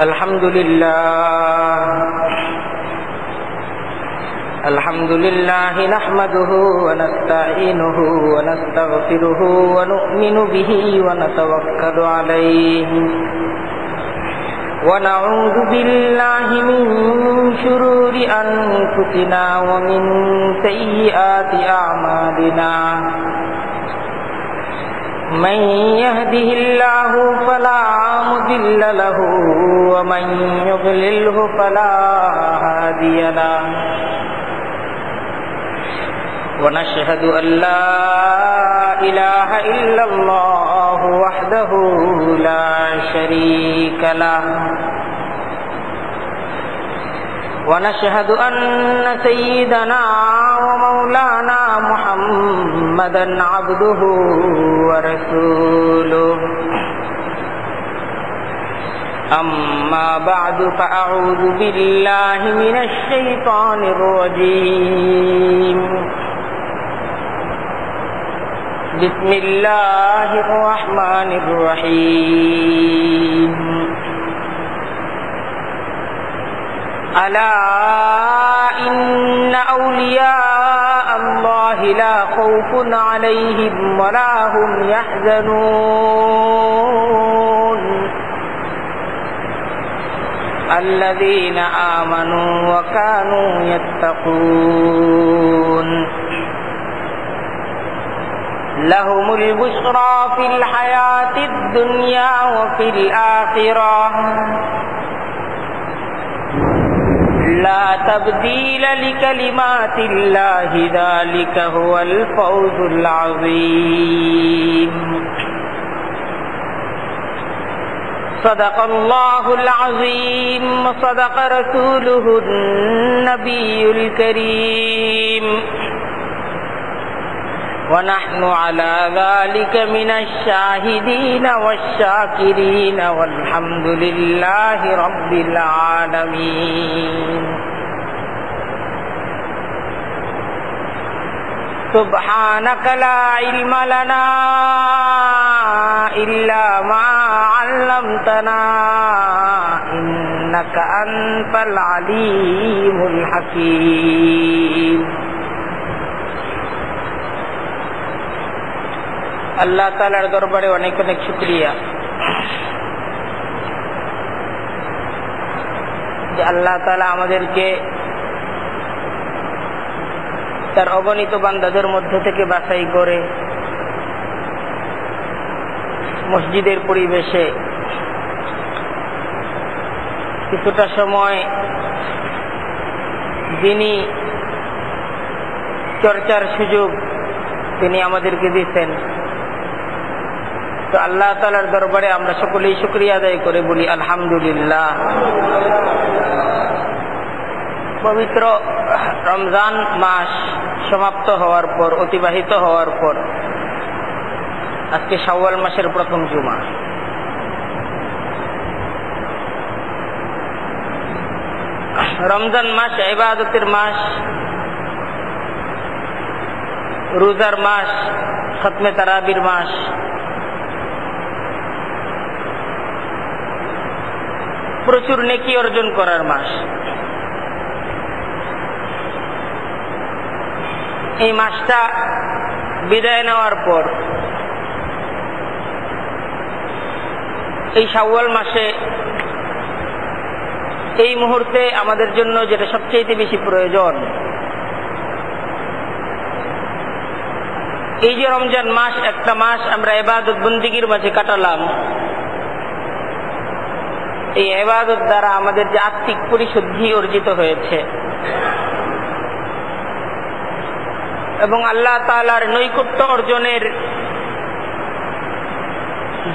الحمد لله نحمده ونستعينه ونستغفره ونؤمن به ونتوكل عليه ونعوذ بالله من شرور أنفسنا ومن سيئات أعمالنا من يهده الله فلا مضل له ومن يضلله فلا هادي له ونشهد أن لا إله إلا الله وحده لا شريك له ونشهد أن سيدنا ومولانا محمدا عبده ورسوله أما بعد فأعوذ بالله من الشيطان الرجيم بسم الله الرحمن الرحيم ألا إن أولياء الله لا خوف عليهم ولا هم يحزنون الذين آمنوا وكانوا يتقون لهم البشرى في الحياة الدنيا وفي الآخرة لا تبديل لكلمات الله ذلك هو الفوز العظيم صدق الله العظيم وصدق رسوله النبي الكريم ونحن على ذلك من الشاهدين والشاكرين والحمد لله رب العالمين سبحانك لا علم لنا إلا ما علمتنا إنك أنت العليم الحكيم আল্লাহ তাআলার দরবারে অনেক অনেক শুকরিয়া যে আল্লাহ তাআলা আমাদেরকে তার অগণিত বান্দাদের মধ্য থেকে বাছাই করে মসজিদের পরিবেশে কিছুটা সময় দ্বীনি চর্চার সুযোগ তিনি আমাদেরকে দিয়েছেন। তো আল্লাহ তাআলার দরবারে আমরা সকলেই শুকরিয়া আদায় করে বলি আলহামদুলিল্লাহ। পবিত্র রমজান মাস সমাপ্ত হওয়ার পর, অতিবাহিত হওয়ার পর আজকে শাওয়াল মাসের প্রথম জুমা। রমজান মাস ইবাদতের মাস, রোজার মাস, খতমে তারাবির মাস। প্রচুর নেকি অর্জন করার মাস। এই মাসটা বিদায় নেওয়ার পর এই শাওয়াল মাসে এই মুহূর্তে আমাদের জন্য যেটা সবচেয়ে বেশি প্রয়োজন, এই যে রমজান মাস, একটা মাস আমরা ইবাদত বন্দেগীর মাঝে কাটালাম, এই ইবাদত দ্বারা আমাদের যে আত্মিক পরিশুদ্ধি অর্জিত হয়েছে এবং আল্লাহ তাআলার নৈকট্য অর্জনের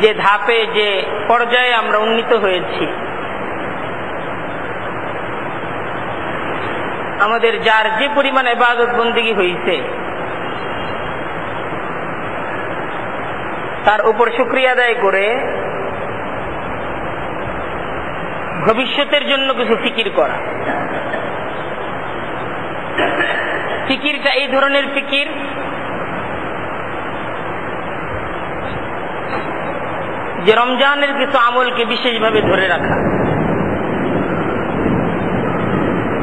যে ধাপে, যে পর্যায়ে আমরা উন্নীত হয়েছি, আমাদের যার যে পরিমাণ ইবাদত বন্দেগী হয়েছে তার উপর শুকরিয়া আদায় করে ভবিষ্যতের জন্য কিছু ফিকির করা। ফিকিরটা এই ধরনের ফিকির যে রমজানের কিছু আমলকে বিশেষভাবে ধরে রাখা,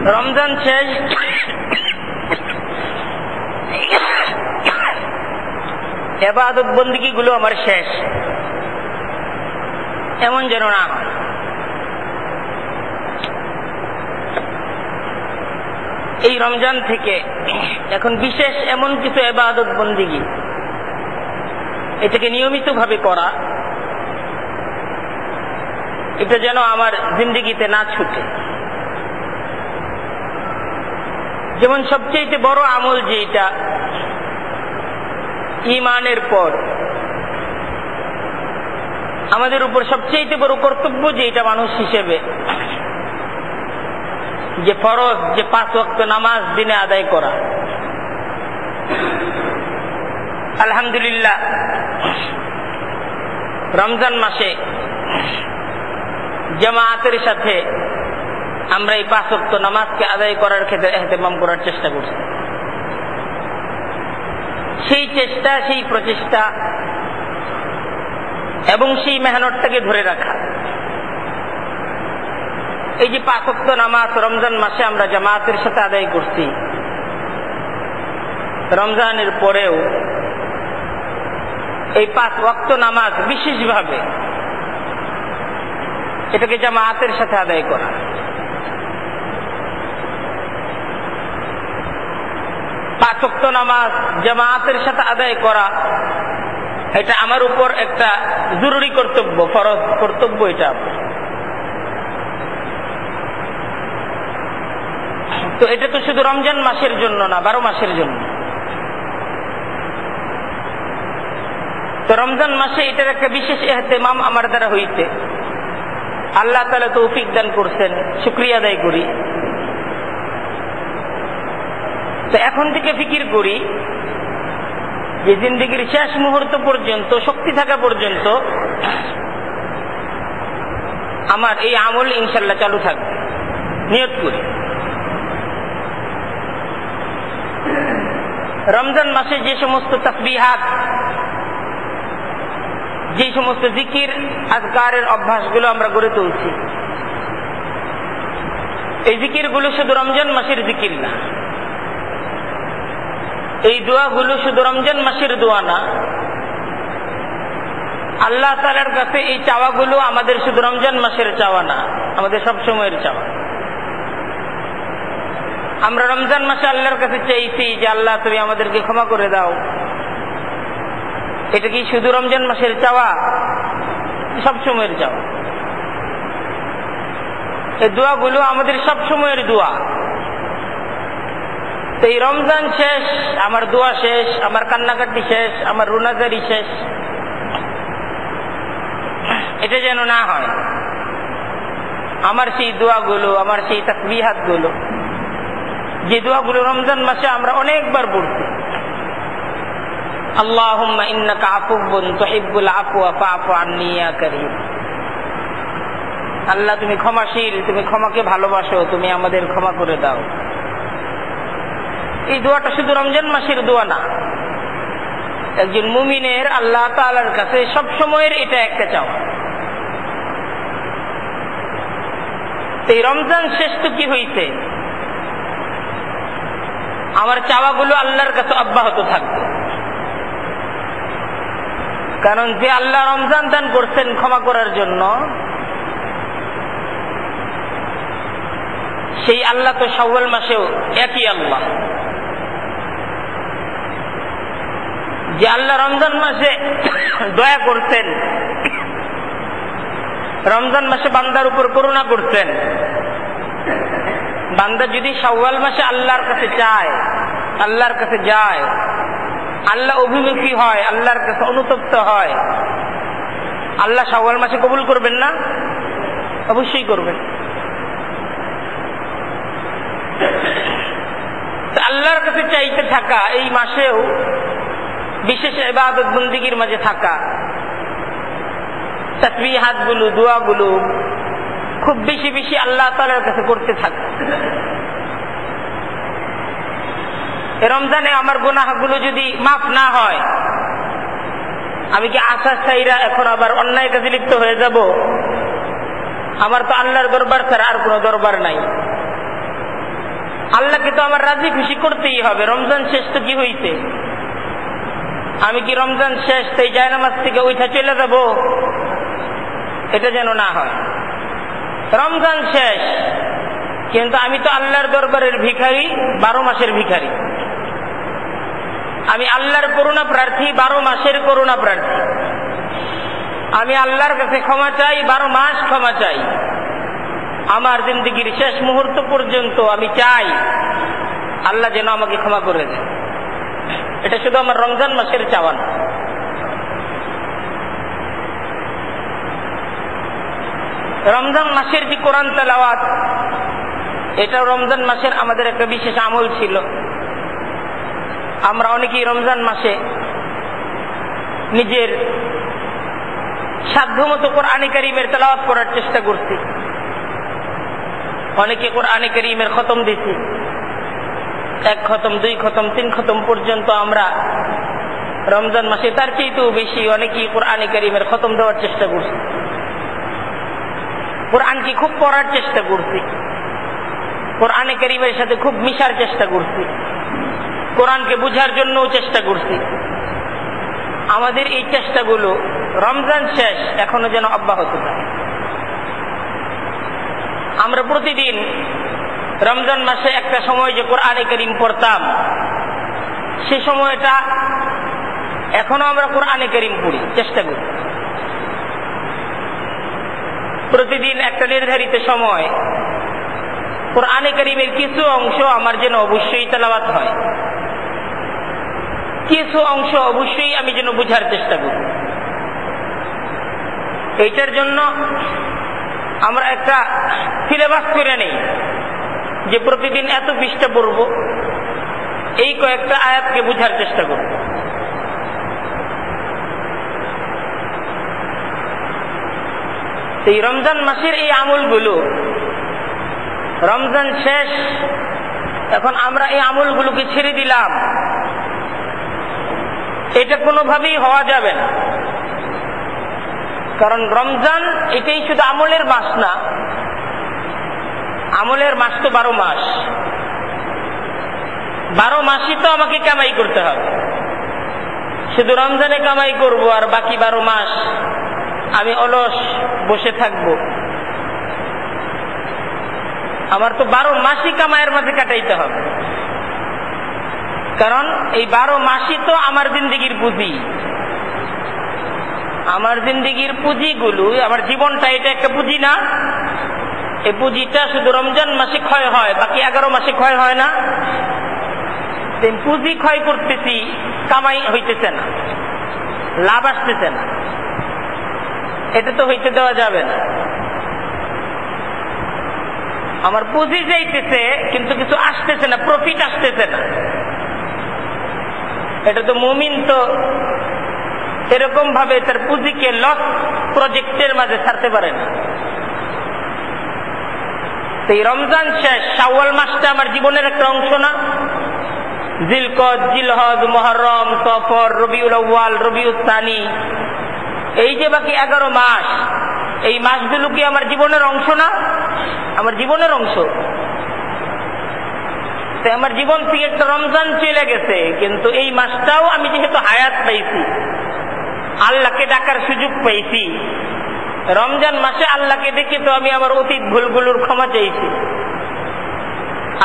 রমজান শেষ, ইবাদত বন্দেগী গুলো আমার শেষ, এমন যেন না হয়। এই রমজান থেকে এখন বিশেষ এমন কিছু ইবাদত বন্দেগী, এটাকে নিয়মিতভাবে করা, এটা যেন আমার জিন্দেগিতে না ছুটে। যেমন সবচেয়ে বড় আমল যেটা ঈমানের পর আমাদের উপর সবচেয়ে বড় কর্তব্য যেটা মানুষ হিসেবে, যে ফরজ, যে 5 ওয়াক্ত নামাজ দিনে আদায় করা। আলহামদুলিল্লাহ, রমজান মাসে জামাতের সাথে আমরা এই 5 ওয়াক্ত নামাজকে আদায় করার ক্ষেত্রে ইহতিমাম করার চেষ্টা করছি। সেই চেষ্টা, সেই প্রচেষ্টা এবং সেই মেহনতটাকে ধরে রাখা, এই যে 5 ওয়াক্ত নামাজ রমজান মাসে আমরা জামাতের সাথে আদায় করছি, রমজানের পরেও এই 5 ওয়াক্ত নামাজ বিশেষভাবে এটাকে জামাতের সাথে আদায় করা। পাঁচ ওয়াক্ত নামাজ জামাতের সাথে আদায় করা, এটা আমার উপর একটা জরুরি কর্তব্য, ফরজ কর্তব্য। এটা তো এটা তো শুধু রমজান মাসের জন্য না, 12 মাসের জন্য। তো রমজান মাসে এটার একটা বিশেষ ইহতিমাম আমার দ্বারা হইতে আল্লাহ তাআলা তৌফিক দান করছেন, শুকরিয়া আদায় করি। তো এখন থেকে ফিকির করি যে জিন্দেগির শেষ মুহূর্ত পর্যন্ত, শক্তি থাকা পর্যন্ত আমার এই আমল ইনশাল্লাহ চালু থাকবে, নিয়ত করি। রমজান মাসে যে সমস্ত তাসবিহাত, যে সমস্ত জিকির আজকারের অভ্যাসগুলো আমরা গড়ে তুলছি, এই জিকিরগুলো শুধু রমজান মাসের জিকির না, এই দোয়াগুলো শুধু রমজান মাসের দোয়া না। আল্লাহ তাআলার কাছে এই চাওয়াগুলো আমাদের শুধু রমজান মাসের চাওয়া না, আমাদের সব সময়ের চাওয়া। আমরা রমজান মাসে আল্লাহর কাছে চাইছি যে আল্লাহ তুমি আমাদেরকে ক্ষমা করে দাও, এটা কি শুধু রমজান মাসের চাওয়া? সব সময়ের চাওয়া। এই দোয়াগুলো আমাদের সব সময়ের দোয়া। তো এই রমজান শেষ, আমার দোয়া শেষ, আমার কান্নাকাটি শেষ, আমার রুনাজারি শেষ, এটা যেন না হয়। আমার সেই দোয়াগুলো, আমার সেই তাসবিহাতগুলো, যে দোয়াগুলো রমজান মাসে আমরা অনেকবার পড়ছি, আল্লাহুম্মা ইন্নাকা আফুউন তুহিব্বুল আফওয়া ফাআফু আন্নী ইয়া কারীম। আল্লাহ তুমি ক্ষমাশীল, তুমি ক্ষমাকে ভালোবাসো, তুমি আমাদের ক্ষমা করে দাও। এই দোয়াটা শুধু রমজান মাসের দোয়া না, একজন মুমিনের আল্লাহ তাআলার কাছে সব সময়ের এটা একটা চাওয়া। এই রমজান শেষ তো কি হইছে, আমার চাওয়াগুলো আল্লাহর কাছে অব্যাহত থাকবে। কারণ যে আল্লাহ রমজান দান করছেন ক্ষমা করার জন্য, সেই আল্লাহ তো শাওয়াল মাসেও একই আল্লাহ। যে আল্লাহ রমজান মাসে দয়া করছেন, রমজান মাসে বান্দার উপর করুণা করছেন, বান্দা যদি শাওয়াল মাসে আল্লাহর কাছে চায়, আল্লাহর কাছে যায়, আল্লাহ অভিমুখী হয়, আল্লাহর কাছে অনুতপ্ত হয়, আল্লাহ শাওয়াল মাসে কবুল করবেন না? অবশ্যই করবেন। আল্লাহর কাছে চাইতে থাকা, এই মাসেও বিশেষ ইবাদত বন্দেগীর মাঝে থাকা, তাসবিহাতগুলো, দোয়াগুলো খুব বেশি বেশি আল্লাহ তাআলার কাছে করতে থাকা। রমজানে আমার গুনাহগুলো যদি মাফ না হয়, আমি কি আশা চাইরা এখন আবার অন্যায় কাজে লিপ্ত হয়ে যাব? আমার তো আল্লাহর দরবার ছাড়া আর কোনো দরবার নাই। আল্লাহকে তো আমার রাজি খুশি করতেই হবে। রমজান শেষ তো কি হইছে? আমি কি রমজান শেষ তাই জায়নামাজ থেকে উঠা চলে যাব? এটা যেন না হয়। রমজান শেষ, কিন্তু আমি তো আল্লাহর দরবারের ভিখারি, 12 মাসের ভিখারি। আমি আল্লাহর করুণা প্রার্থী, 12 মাসের করুণা প্রার্থী। আমি আল্লাহর কাছে ক্ষমা চাই, 12 মাস ক্ষমা চাই। আমার জিন্দেগির শেষ মুহূর্ত পর্যন্ত আমি চাই আল্লাহ যেন আমাকে ক্ষমা করে দেন। এটা শুধু আমার রমজান মাসের চাওয়া না। রমজান মাসের যে কোরআন তেলাওয়াত, এটা রমজান মাসের আমাদের একটা বিশেষ আমল ছিল। আমরা অনেকেই রমজান মাসে নিজের সাধ্যমতো কোরআনে কারীমের তেলাওয়াত করার চেষ্টা করছি। অনেকে কোরআনে কারীমের খতম দিছি, 1 খতম, 2 খতম, 3 খতম পর্যন্ত আমরা রমজান মাসে, তার চেয়েতেও বেশি অনেকেই কোরআনে কারীমের খতম দেওয়ার চেষ্টা করছি। কোরআনকে খুব পড়ার চেষ্টা করছি, কোরআনে কারীমের সাথে খুব মিশার চেষ্টা করছি, কোরআনকে বুঝার জন্যও চেষ্টা করছি। আমাদের এই চেষ্টাগুলো রমজান শেষ এখনো যেন অব্যাহত থাকে। আমরা প্রতিদিন রমজান মাসে একটা সময় যে কোরআনে কারীম পড়তাম, সে সময়টা এখনো আমরা কোরআনে কারীম পড়ি, চেষ্টা করি। প্রতিদিন একটা নির্ধারিত সময় কোরআনে কারীমের কিছু অংশ আমার যেন অবশ্যই তেলাওয়াত হয়, কিছু অংশ অবশ্যই আমি যেন বুঝার চেষ্টা করি। এইটার জন্য আমরা একটা সিলেবাস করে নেই যে প্রতিদিন এত পৃষ্ঠা পড়ব, এই কয়েকটা আয়াতকে বুঝার চেষ্টা করব। এই রমজান মাসের এই আমলগুলো, রমজান শেষ, এখন আমরা এই আমলগুলোকে ছেড়ে দিলাম, এটা কোনোভাবেই হওয়া যাবে না। কারণ রমজান এটাই শুধু আমলের মাস না, আমলের মাস তো 12 মাস। 12 মাসই তো আমাকে কামাই করতে হবে। শুধু রমজানে কামাই করব আর বাকি 12 মাস আমি অলস বসে থাকব? আমার তো 12 মাসই কামাইয়ের মাঝে কাটাইতে হবে। কারণ এই 12 মাসই তো আমার জিন্দেগির পুঁজি। আমার জিন্দেগির পুঁজিগুলো, আমার জীবনটা এটা একটা পুঁজি না? এই পুঁজিটা শুধু রমজান মাসে ক্ষয় হয়, বাকি 11 মাসে ক্ষয় হয় না। পুঁজি ক্ষয় করতেছি, কামাই হইতেছে না, লাভ আসতেছে না, এটা তো হইতে দেওয়া যাবে না। আমার পুঁজি যাইতেছে কিন্তু কিছু আসতেছে না, প্রফিট আসতেছে না। এটা তো মুমিন তো এরকম ভাবে তার পুঁজিকে লস প্রজেক্টের মাঝে ছাড়তে পারে না। এই রমজান শেষ, শাওয়াল মাসটা আমার জীবনের একটা অংশ না? জিলকদ, জিলহজ, মুহররম, সফর, রবিউল আউয়াল, রবিউল সানি, এই যে বাকি 11 মাস, এই মাসগুলো কি আমার জীবনের অংশ না? আমার জীবনের অংশ। আমার জীবন থেকে একটা রমজান চলে গেছে, কিন্তু এই মাসটাও আমি যেহেতু হায়াত পাইছি, আল্লাহকে ডাকার সুযোগ পাইছি, রমজান মাসে আল্লাহকে দেখে তো আমি আমার অতীত ভুলগুলোর ক্ষমা চাইছি।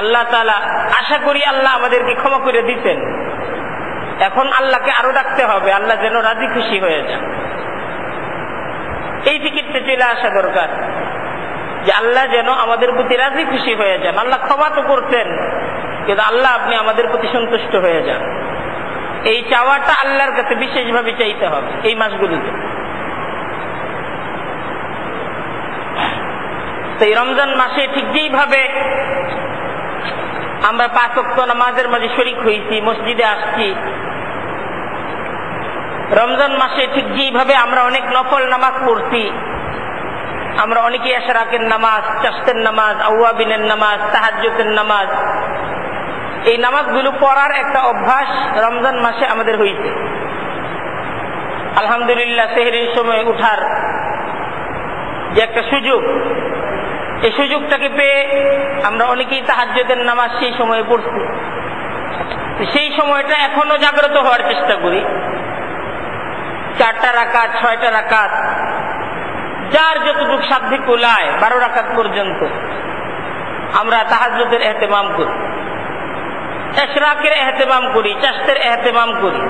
আল্লাহ তাআলা, আশা করি আল্লাহ আমাদেরকে ক্ষমা করে দিতেন। এখন আল্লাহকে আরো ডাকতে হবে, আল্লাহ যেন রাজি খুশি হয়ে যান। এই ফিকিরটা চলে আসা দরকার যে আল্লাহ যেন আমাদের প্রতি রাজি খুশি হয়ে যান। আল্লাহ ক্ষমা তো করতেন, কিন্তু আল্লাহ আপনি আমাদের প্রতি সন্তুষ্ট হয়ে যান। এই চাওয়াটা আল্লাহর কাছে বিশেষভাবে চাইতে হবে এই মাসগুলিতে। তো এই রমজান মাসে ঠিক যেইভাবে আমরা 5 ওয়াক্ত নামাজের মাঝে শরীক হয়েছি, মসজিদে আসছি, রমজান মাসে ঠিক যেইভাবে আমরা অনেক নফল নামাজ পড়ছি, আমরা অনেকে এশরাকের নামাজ, চাশতের নামাজ, আওয়াবিনের নামাজ, তাহাজ্জুদের নামাজ, এই নামাজগুলো পড়ার একটা অভ্যাস রমজান মাসে আমাদের হয়েছে। আলহামদুলিল্লাহ, সেহরির সময় উঠার যে একটা সুযোগ, এই সুযোগটাকে পেয়ে আমরা অনেকেই তাহাজ্জুদের নামাজ সেই সময়ে পড়ছি। সেই সময়টা এখনো জাগ্রত হওয়ার চেষ্টা করি। 4টা রাকাত, 6টা রাকাত, যার যতটুকু সাধ্যে কুলায় 12 রাকাত পর্যন্ত আমরা তাহাজ্জুদের ইহতিমাম করি, ইশরাকের ইহতিমাম করি, চাশতের ইহতিমাম করি,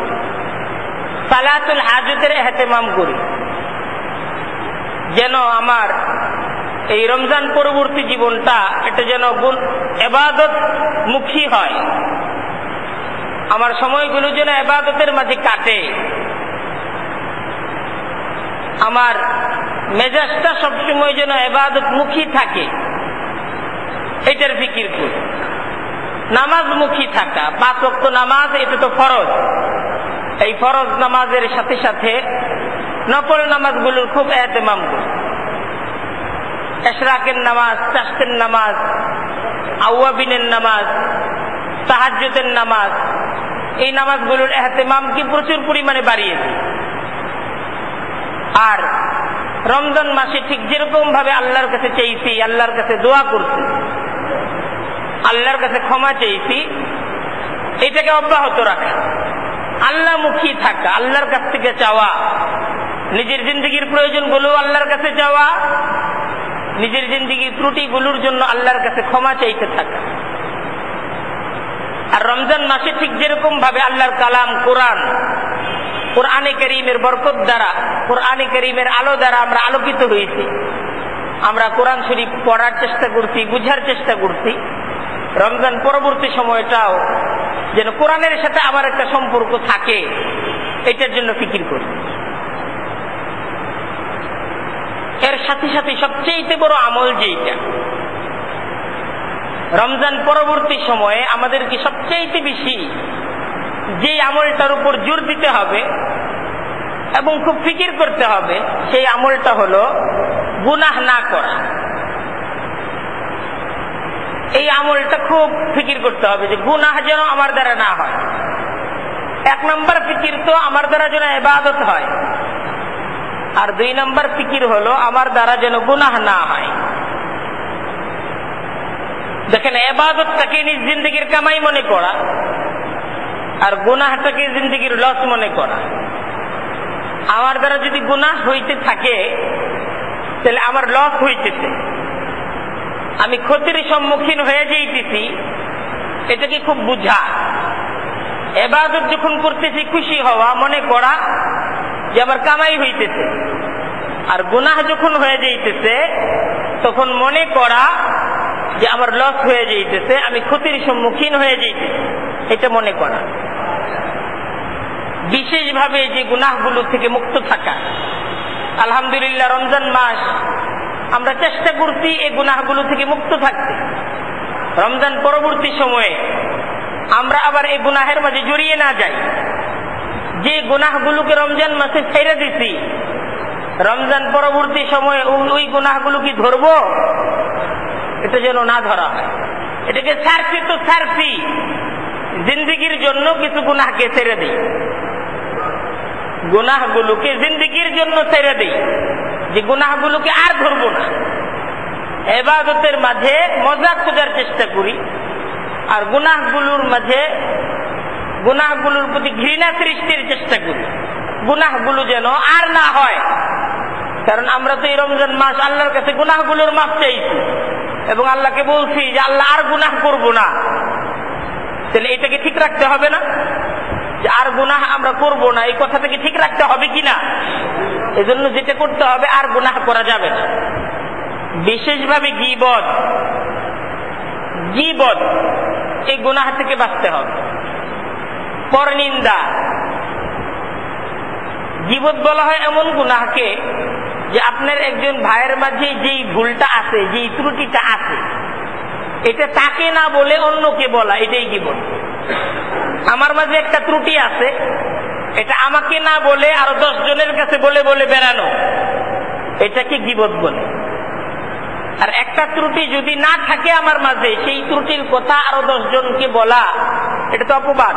সালাতুল হাজতের ইহতিমাম করি, যেন আমার এই রমজান পরবর্তী জীবনটা এটা যেন ইবাদত মুখী হয়, আমার সময়গুলো যেন ইবাদতের মাঝে কাটে, আমার মেজাজটা সবসময় যেন ইবাদত মুখী থাকে, এটার ফিকির করি। নামাজ মুখী থাকা, 5 ওয়াক্ত নামাজ এটা তো ফরজ, এই ফরজ নামাজের সাথে সাথে নফল নামাজগুলোর খুব ইহতিমাম করি। ইশরাকের নামাজ, চাশতের নামাজ, আওয়াবিনের নামাজ, তাহাজ্জুদের নামাজ, এই নামাজগুলোর ইহতিমাম কি প্রচুর পরিমাণে বাড়িয়ে দিই। আর রমজান মাসে ঠিক যেরকম ভাবে আল্লাহর কাছে চাইছি, আল্লাহর কাছে দোয়া করছি, আল্লাহর কাছে ক্ষমা চাইছি, এটাকে অব্যাহত রাখা, আল্লাহমুখী থাকা, আল্লাহর কাছ থেকে চাওয়া, নিজের জিন্দগির প্রয়োজনগুলো আল্লাহর কাছে চাওয়া, নিজের জিন্দগির ত্রুটিগুলোর জন্য আল্লাহর কাছে ক্ষমা চাইতে থাকা। আর রমজান মাসে ঠিক যেরকম ভাবে আল্লাহর কালাম কোরআন, কোরআনে কারীমের বরকত দ্বারা, কোরআনে কারীমের আলো দ্বারা আমরা আলোকিত হয়েছি, আমরা কোরআন শরীফ পড়ার চেষ্টা করছি, বুঝার চেষ্টা করছি। রমজান পরবর্তী সময়টাও যেন কোরআনের সাথে আমার একটা সম্পর্ক থাকে, এটার জন্য ফিকির করি। এর সাথে সাথে সবচেয়ে বড় আমল যেটা রমজান পরবর্তী সময়ে আমাদেরকে সবচেয়ে বেশি যে আমলটার উপর জোর দিতে হবে এবং খুব ফিকির করতে হবে, সেই আমলটা হলো গুনাহ না করা। এই আমলটা খুব ফিকির করতে হবে যে গুনাহ যেন আমার দ্বারা না হয়। 1 নম্বর ফিকির তো আমার দ্বারা যেন ইবাদত হয়, আর 2 নম্বর ফিকির হলো আমার দ্বারা যেন গুনাহ না হয়। দেখেন, ইবাদতটাকে নিজ জিন্দগির কামাই মনে করা আর গুনাহটাকে জিন্দগির লস মনে করা। আমার দ্বারা যদি গুনাহ হইতে থাকে তাহলে আমার লস হইতেছে, আমি ক্ষতির সম্মুখীন হয়ে যাইতেছি, এটাকে খুব বুঝা। ইবাদত যখন করতেছি খুশি হওয়া, মনে করা যে আমার কামাই হইতেছে, আর গুনাহ যখন হয়ে যাইতেছে তখন মনে করা যে আমার লস হয়ে যাইতেছে, আমি ক্ষতির সম্মুখীন হয়ে যাইতেছি, এটা মনে করা। বিশেষভাবে যে গুনাহগুলো থেকে মুক্ত থাকা। আলহামদুলিল্লাহ, রমজান মাস আমরা চেষ্টা করছি এই গুনাহগুলো থেকে মুক্ত থাকতে। রমজান পরবর্তী সময়ে আমরা আবার এই গুনাহের মাঝে জড়িয়ে না যাই। যে গুনাহগুলোকে রমজান মাসে ছেড়ে দিছি, রমজান পরবর্তী সময়ে ওই গুনাহগুলো কি ধরবো? এটা যেন না ধরা হয়। এটাকে ছাড়ছি তো ছাড়ছি, জিন্দিগির জন্য কিছু গুনাহকে ছেড়ে দিই, গুনাহগুলোকে জিন্দিগির জন্য ছেড়ে দিই, যে গুনাহগুলোকে আর ধরবো না। ইবাদতের মাঝে মজা খোঁজার চেষ্টা করি, আর গুনাহগুলোর মাঝে গুনাহগুলোর প্রতি ঘৃণা সৃষ্টির চেষ্টা করি, গুনাহগুলো যেন আর না হয়। কারণ আমরা তো এই রমজান মাস আল্লাহর কাছে গুনাহগুলোর মাফ চাইছি এবং আল্লাহকে বলছি যে আল্লাহ আর গুনাহ করব না। তাহলে এটাকে ঠিক রাখতে হবে না, যে আর গুনাহ আমরা করব না, এই কথাটাকে ঠিক রাখতে হবে কিনা? এজন্য যেটা করতে হবে, আর গুনাহ করা যাবে না। বিশেষভাবে গীবত, এই গুনাহ থেকে বাঁচতে হবে। পরনিন্দা, গীবত বলা হয় এমন গুনাহকে যে আপনার একজন ভাইয়ের মাঝে যেই ভুলটা আছে, যেই ত্রুটিটা আছে, এটা তাকে না বলে অন্যকে বলা, এটাই গীবত। আমার মাঝে একটা ত্রুটি আছে, এটা আমাকে না বলে আরো 10 জনের কাছে বলে বলে বেড়ানো, এটাকে গীবত বলে। আর একটা ত্রুটি যদি না থাকে আমার মাঝে, সেই ত্রুটির কথা আরো 10 জনকে বলা, এটা তো অপবাদ,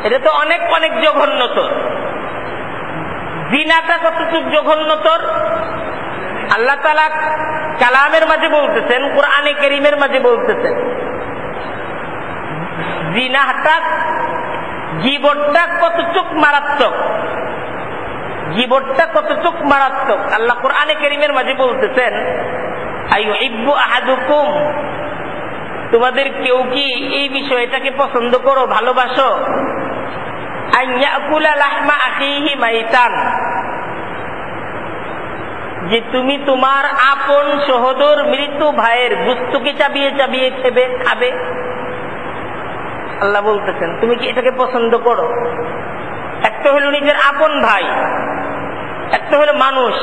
এটা তো অনেক অনেক জঘন্যতর। জিনাটা কতটুকু জঘন্যতর আল্লাহ তাআলা কালামের মাঝে বলতেছেন, কোরআনে কারীমের মাঝে বলতেছেন, জিনাহটা, গীবতটা কতটুক মারাত্মক, গীবতটা কতটুক মারাত্মক। আল্লাহ কোরআনে কারীমের মাঝে বলতেছেন, আইয়ুহিব্বু আহাদুকুম, তোমাদের কেউ কি এই বিষয়টাকে পছন্দ করো, ভালোবাসো, আন ইয়াকুলা লাহমা আখিহি মাইতান, যে তুমি তোমার আপন সহোদর মৃত ভাইয়ের গোশতকে চাবিয়ে চাবিয়ে খাবে। আল্লাহ বলতেছেন, তুমি কি এটাকে পছন্দ করো? একটা হলো নিজের আপন ভাই, একটা হলো মানুষ,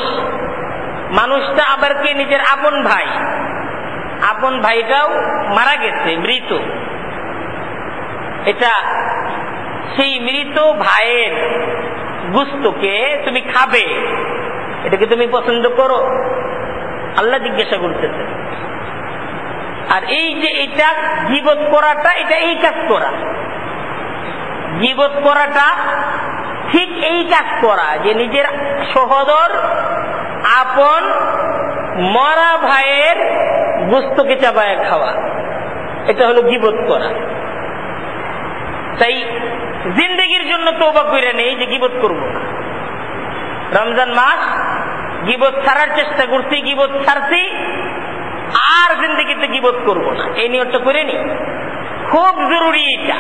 মানুষটা আবার কে? নিজের আপন ভাই। আপন ভাইটাও মারা গেছে, মৃত। এটা সেই মৃত ভাইয়ের গোশতকে তুমি খাবে, এটাকে তুমি পছন্দ করো? আল্লাহ জিজ্ঞাসা করতেছে। আর এই যে এটা গীবত করাটা, এটা এই কাজ করা, গীবত করাটা ঠিক এই কাজ করা, যে নিজের সহোদর আপন মরা ভাইয়ের গোশতকে চাবায় খাওয়া, এটা হলো গীবত করা। তাই জিন্দেগির জন্য তওবা করে নেই যে গীবত করব না। রমজান মাস গীবত ছাড়ার চেষ্টা করছি, গীবত ছাড়ছি, আর জিন্দেগিতে গীবত করব না, এই নিয়তটা করে নি। খুব জরুরি এটা।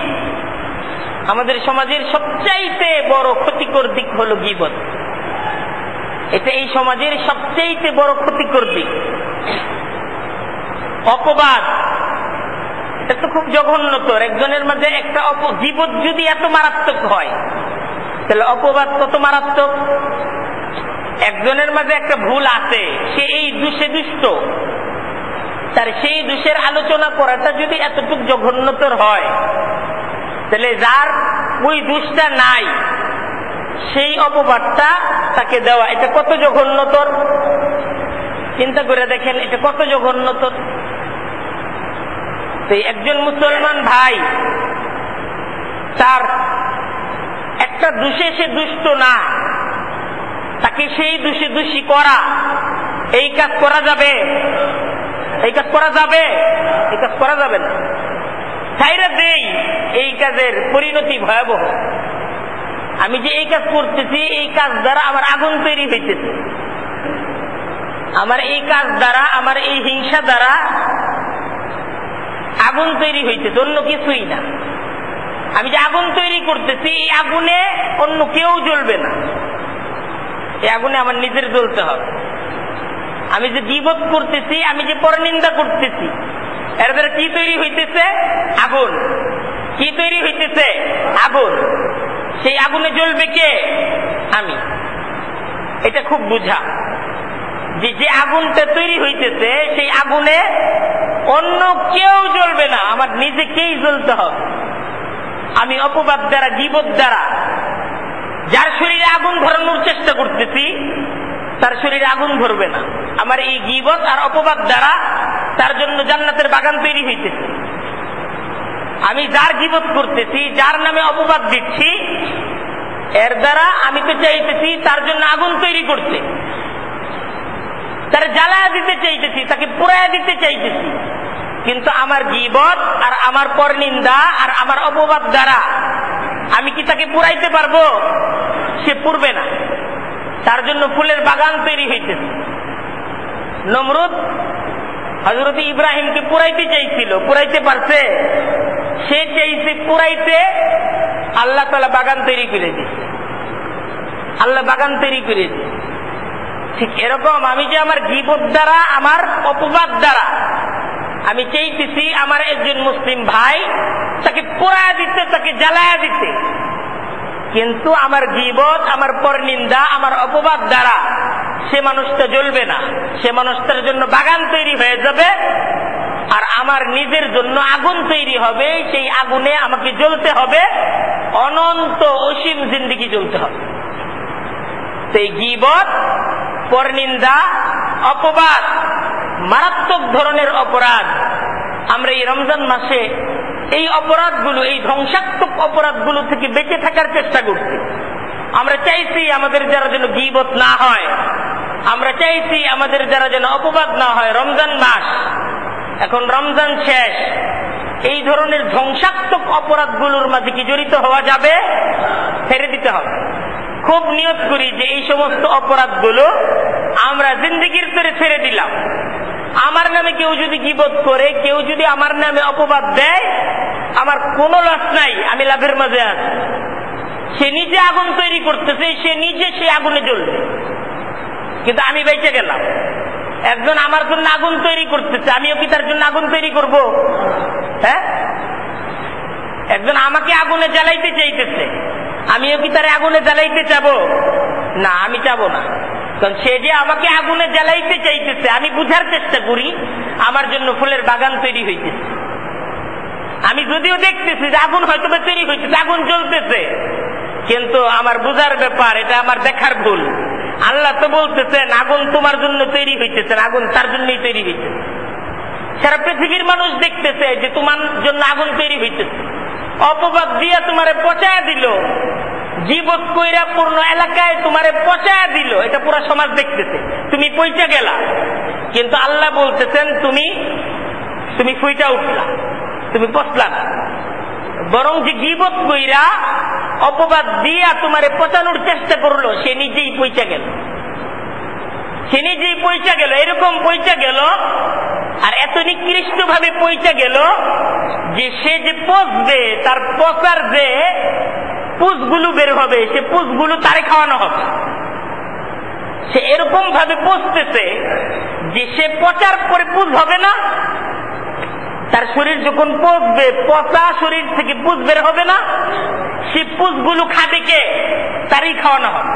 আমাদের সমাজের সবচাইতে বড় ক্ষতিকর দিক হলো গীবত। এটা এই সমাজের সবচাইতে বড় ক্ষতিকর দিক। অপবাদ, এটা তো খুব জঘন্যতর। একজনের মাঝে একটা গীবত যদি এত মারাত্মক হয়, তাহলে অপবাদ কত মারাত্মক। একজনের মাঝে একটা ভুল আছে, সে এই দোষে দুষ্ট, তার সেই দোষের আলোচনা করাটা যদি এতটুকু জঘন্যতর হয়, তাহলে যার ওই দোষটা নাই, সেই অপবাদটা তাকে দেওয়া, এটা কত জঘন্যতর। চিন্তা করে দেখেন, এটা কত জঘন্যতর। একজন মুসলমান ভাই তার একটা দোষে সে দুষ্ট না, তাকে সেই দোষে দোষী করা, এই কাজ করা যাবে? এই কাজ করা যাবে? এই কাজ করা যাবে না। ছাইরা দেই, এই কাজের পরিণতি ভয়াবহ। আমি যে এই কাজ করতেছি, এই কাজ দ্বারা আমার আগুন তৈরি হইতেছে, আমার এই কাজ দ্বারা, আমার এই হিংসা দ্বারা আগুন তৈরি হইতেছে, অন্য কিছুই না। আমি যে আগুন তৈরি করতেছি, এই আগুনে অন্য কেউ জ্বলবে না, এই আগুনে আমার নিজের জ্বলতে হবে। আমি যে গীবত করতেছি, আমি যে পরনিন্দা করতেছি, এর দ্বারা কি তৈরি হইতেছে? আগুন। কি তৈরি হইতেছে? আগুন। সেই আগুনে জ্বলবে কে? আমি। এটা খুব বুঝা, যে আগুনটা তৈরি হইতেছে, সেই আগুনে অন্য কেউ জ্বলবে না, আমার নিজেকেই জ্বলতে হবে। আমি অপবাদ দ্বারা, গীবত দ্বারা যার শরীরে আগুন ধরানোর চেষ্টা করতেছি, তার শরীরে আগুন ধরবে না। আমার এই গীবত আর অপবাদ দ্বারা তার জন্য জান্নাতের বাগান তৈরি হইতেছে। আমি যার গীবত করতেছি, যার নামে অপবাদ দিচ্ছি, এর দ্বারা আমি তো চাইতেছি তার জন্য আগুন তৈরি করতে, তার জ্বালায়া দিতে চাইতেছি, তাকে পোড়ায়া দিতে চাইতেছি। কিন্তু আমার গীবত আর আমার পরনিন্দা আর আমার অপবাদ দ্বারা আমি কি তাকে পুরাইতে পারবো? সে পুরবে না। তার জন্য ফুলের বাগান তৈরি হইতেছে। নমরুদ হযরত ইব্রাহিমকে পুরাইতে চাইছিল, পুরাইতে পারছে? সে চাইছে পুরাইতে, আল্লাহ তাআলা বাগান তৈরি করে দিয়েছে। আল্লাহ বাগান তৈরি করে দিয়েছে। ঠিক এরকম আমি যে আমার গীবত দ্বারা, আমার অপবাদ দ্বারা আমি চাইতেছি আমার একজন মুসলিম ভাই, তাকে পোড়ায়া দিতে, তাকে জ্বালায়া দিতে, কিন্তু আমার গীবত, আমার পরনিন্দা, আমার অপবাদ দ্বারা সে মানুষটা জ্বলবে না। সে মানুষটার জন্য বাগান তৈরি হয়ে যাবে, আর আমার নিজের জন্য আগুন তৈরি হবে। সেই আগুনে আমাকে জ্বলতে হবে, অনন্ত অসীম জিন্দেগি জ্বলতে হবে। সেই গীবত, পরনিন্দা, অপবাদ মারাত্মক ধরনের অপরাধ। আমরা এই রমজান মাসে এই অপরাধগুলো, এই ধ্বংসাত্মক অপরাধগুলো থেকে বেঁচে থাকার চেষ্টা করছি। আমরা চাইছি আমাদের যারা যেন গীবত না হয়, আমরা চাইছি আমাদের দ্বারা যেন অপবাদ না হয়। রমজান মাস, এখন রমজান শেষ, এই ধরনের ধ্বংসাত্মক অপরাধগুলোর মাঝে কি জড়িত হওয়া যাবে? ছেড়ে দিতে হবে। খুব নিয়ত করি যে এই সমস্ত অপরাধগুলো আমরা জিন্দেগির তরে ছেড়ে দিলাম। আমার নামে কেউ যদি গীবত করে, কেউ যদি আমার নামে অপবাদ দেয়, আমার কোনো লস নাই, আমি লাভের মাঝে আছি। সে নিজে আগুন তৈরি করতেছে, সে নিজে সে আগুনে জ্বলবে, কিন্তু আমি বেঁচে গেলাম। একজন আমার জন্য আগুন তৈরি করতেছে, আমিও কি তার জন্য আগুন তৈরি করব? হ্যাঁ, একজন আমাকে আগুনে জ্বালাইতে চাইতেছে, আমিও কি তার আগুনে জ্বালাইতে চাবো? না, আমি চাবো না। কারণ সে যে আমাকে আগুনে জ্বালাইতে চাইতেছে, আমি বুঝার চেষ্টা করি আমার জন্য ফুলের বাগান তৈরি হইতেছে। আমি যদিও দেখতেছি যে আগুন হয়তো তৈরি হইতেছে, আগুন জ্বলতেছে, কিন্তু আমার বুঝার ব্যাপার, এটা আমার দেখার ভুল। আল্লাহ তো বলতেছেন আগুন তোমার জন্য তৈরি হইতেছে, আগুন তার জন্যই তৈরি হইতেছে। সারা পৃথিবীর মানুষ দেখতেছে যে তোমার জন্য আগুন তৈরি হইতেছে। অপবাদ দিয়া তোমারে পচায়া দিল, জীবত কইরা পূর্ণ এলাকায় তোমারে পচায়া দিল, এটা পুরা সমাজ দেখতেছে, তুমি পয়সা গেলা। কিন্তু আল্লাহ বলতেছেন তুমি ফুইটা উঠলা, তুমি পচলা না। বরং যে গীবত কইরা অপবাদ দিয়া তোমারে পচানোর চেষ্টা করলো, সে নিজেই পয়সা গেল, সে নিজেই পয়সা গেল। এরকম পয়সা গেল, আর এত নিকৃষ্ট ভাবে পয়সা গেল যে সে যে পচবে, তার পচার যে পুষগুলো বের হবে, সে পুষগুলো তারে খাওয়ানো হবে। সে এরকম ভাবে পচতেছে যে সে পচার পরে পুষ হবে না, তার শরীর যখন পচবে, পচা শরীর থেকে পুষ বের হবে না, সে পুষগুলো খাবে কে? তারই খাওয়ানো হবে।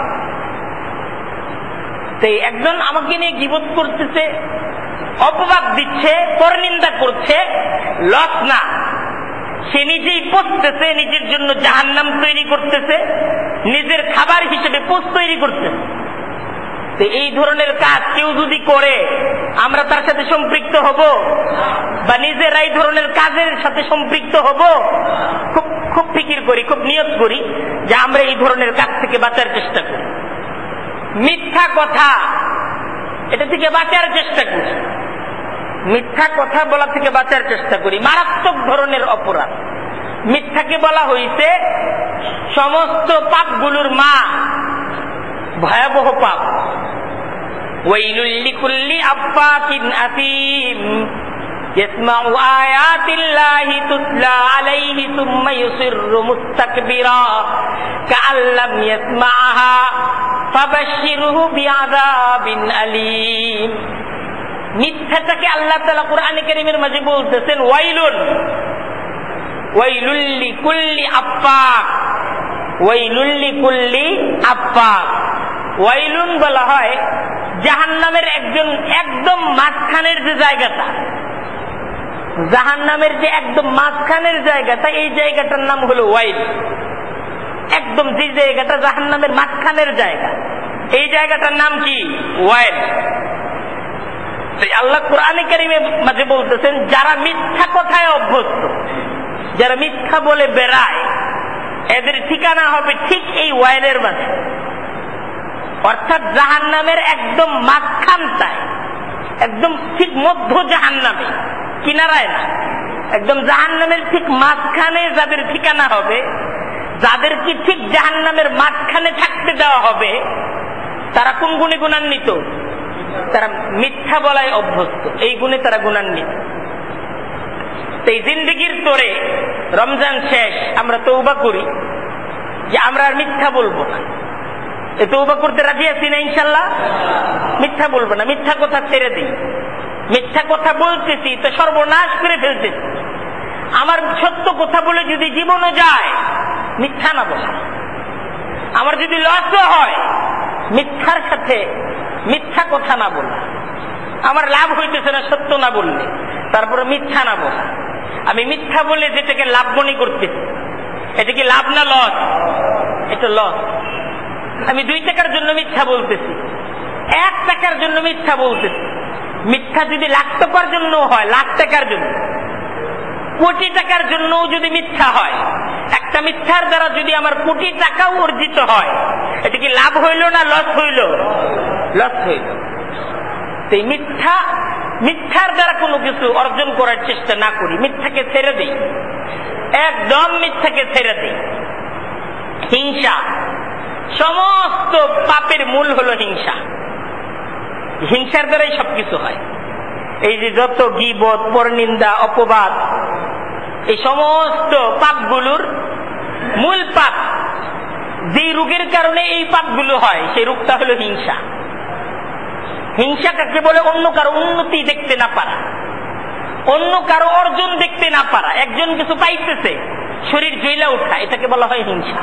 তাই একজন আমাকে নিয়ে গীবত করতেছে, অপবাদ দিচ্ছে, পরনিন্দা করছে, লস না, সে নিজেই পচতেছে, নিজের জন্য জাহান্নাম তৈরি করতেছে, নিজের খাবার হিসেবে পোষ তৈরি করতেছে। তো এই ধরনের কাজ কেউ যদি করে, আমরা তার সাথে সম্পৃক্ত হব, বা নিজেরা এই ধরনের কাজের সাথে সম্পৃক্ত হব? খুব ফিকির করি, খুব নিয়ত করি যে আমরা এই ধরনের কাজ থেকে বাঁচার চেষ্টা করি। মিথ্যা কথা, এটা থেকে বাঁচার চেষ্টা করি, মিথ্যা কথা বলা থেকে বাঁচার চেষ্টা করি। মারাত্মক ধরনের অপরাধ। মিথ্যাকে বলা হয়েছে সমস্ত পাপগুলোর মা, ভয়াবহ পাপ। ওয়াইলুল লিকুল্লি আফফাকিন আসীম ইয়াসমাউ আয়াতিল্লাহি তুতলা আলাইহি সুম্মা ইউসিররু মুস্তাকবিরা কাআল্লাম ইয়াসমাআহা ফাবাশশিরহু বিআযাবিন আলীম। মিথ্যাটাকে আল্লাহ তাআলা কোরআনে কারীমের মাঝে বলতেছেন ওয়াইলুন, ওয়াইলুল লিকুল্লি আফফাক, ওয়াইলুল লিকুল্লি আফফাক। ওয়াইলুন বলা হয় জাহান্নামের একদম মাঝখানের যে জায়গাটা, জাহান্নামের যে একদম মাঝখানের জায়গাটা, এই জায়গাটার নাম হলো ওয়াইল। একদম যে জায়গাটা জাহান্নামের মাঝখানের জায়গা, এই জায়গাটার নাম কি? ওয়াইল। আল্লাহ কোরআনে কারীমে মাঝে বলতেছেন যারা মিথ্যা কথায় অভ্যস্ত, যারা মিথ্যা বলে বেড়ায়, এদের ঠিকানা হবে ঠিক এই ওয়াইলের মাঝে। অর্থাৎ জাহান্নামের একদম মাঝখানটায়, একদম ঠিক মধ্য জাহান্নামে, কিনারায় না, একদম জাহান্নামের ঠিক মাঝখানে যাদের ঠিকানা হবে, যাদেরকে ঠিক জাহান্নামের মাঝখানে থাকতে দেওয়া হবে, তারা কোন গুণে গুণান্বিত? তারা মিথ্যা বলায় অভ্যস্ত, এই গুণে তারা গুণান্বিত। এই জিন্দেগির তোরে রমজান শেষ, আমরা তওবা করি যে আমরা আর মিথ্যা বলবো না। এই তওবা করতে রাজি আছি না? ইনশাআল্লাহ মিথ্যা বলবো না, মিথ্যা কথা ছেড়ে দিই। মিথ্যা কথা বলতেছি তো সর্বনাশ করে ফেলতেছি। আমার সত্য কথা বলে যদি জীবনও যায়, মিথ্যা না বলা। আমার যদি লসও হয়, মিথ্যার সাথে মিথ্যা কথা না বলা। আমার লাভ হইতেছে না সত্য না বললে, তারপরে মিথ্যা না বলা। আমি মিথ্যা বলে যেটাকে লাভ মনে করতেছি, এটা কি লাভ না লস? এটা লস। আমি 2 টাকার জন্য মিথ্যা বলতেছি, 1 টাকার জন্য মিথ্যা বলতেছি। মিথ্যা যদি লাখ টাকার জন্য হয়, লাখ টাকার জন্য, কোটি টাকার জন্য যদি মিথ্যা হয়, একটা মিথ্যার দ্বারা যদি আমার কোটি টাকাও অর্জিত হয়, এটা কি লাভ হইল না লস হইল? লস হয়ে যাবে। এই মিথ্যার দ্বারা কোনো কিছু অর্জন করার চেষ্টা না করি, মিথ্যাকে ছেড়ে দিই, একদম মিথ্যাকে ছেড়ে দিই। হিংসা, সমস্ত পাপের মূল হলো হিংসা। হিংসার দ্বারাই সবকিছু হয়। এই যে যত গীবত, পরনিন্দা, অপবাদ, এই সমস্ত পাপগুলোর মূল পাপ, যে রোগের কারণে এই পাপগুলো হয়, সেই রোগটা হলো হিংসা। হিংসা কাকে বলে? অন্য কারো উন্নতি দেখতে না পারা, অন্য কারো অর্জন দেখতে না পারা। একজন কিছু পাইতেছে, শরীর জ্বলা ওঠা, এটাকে বলা হয় হিংসা।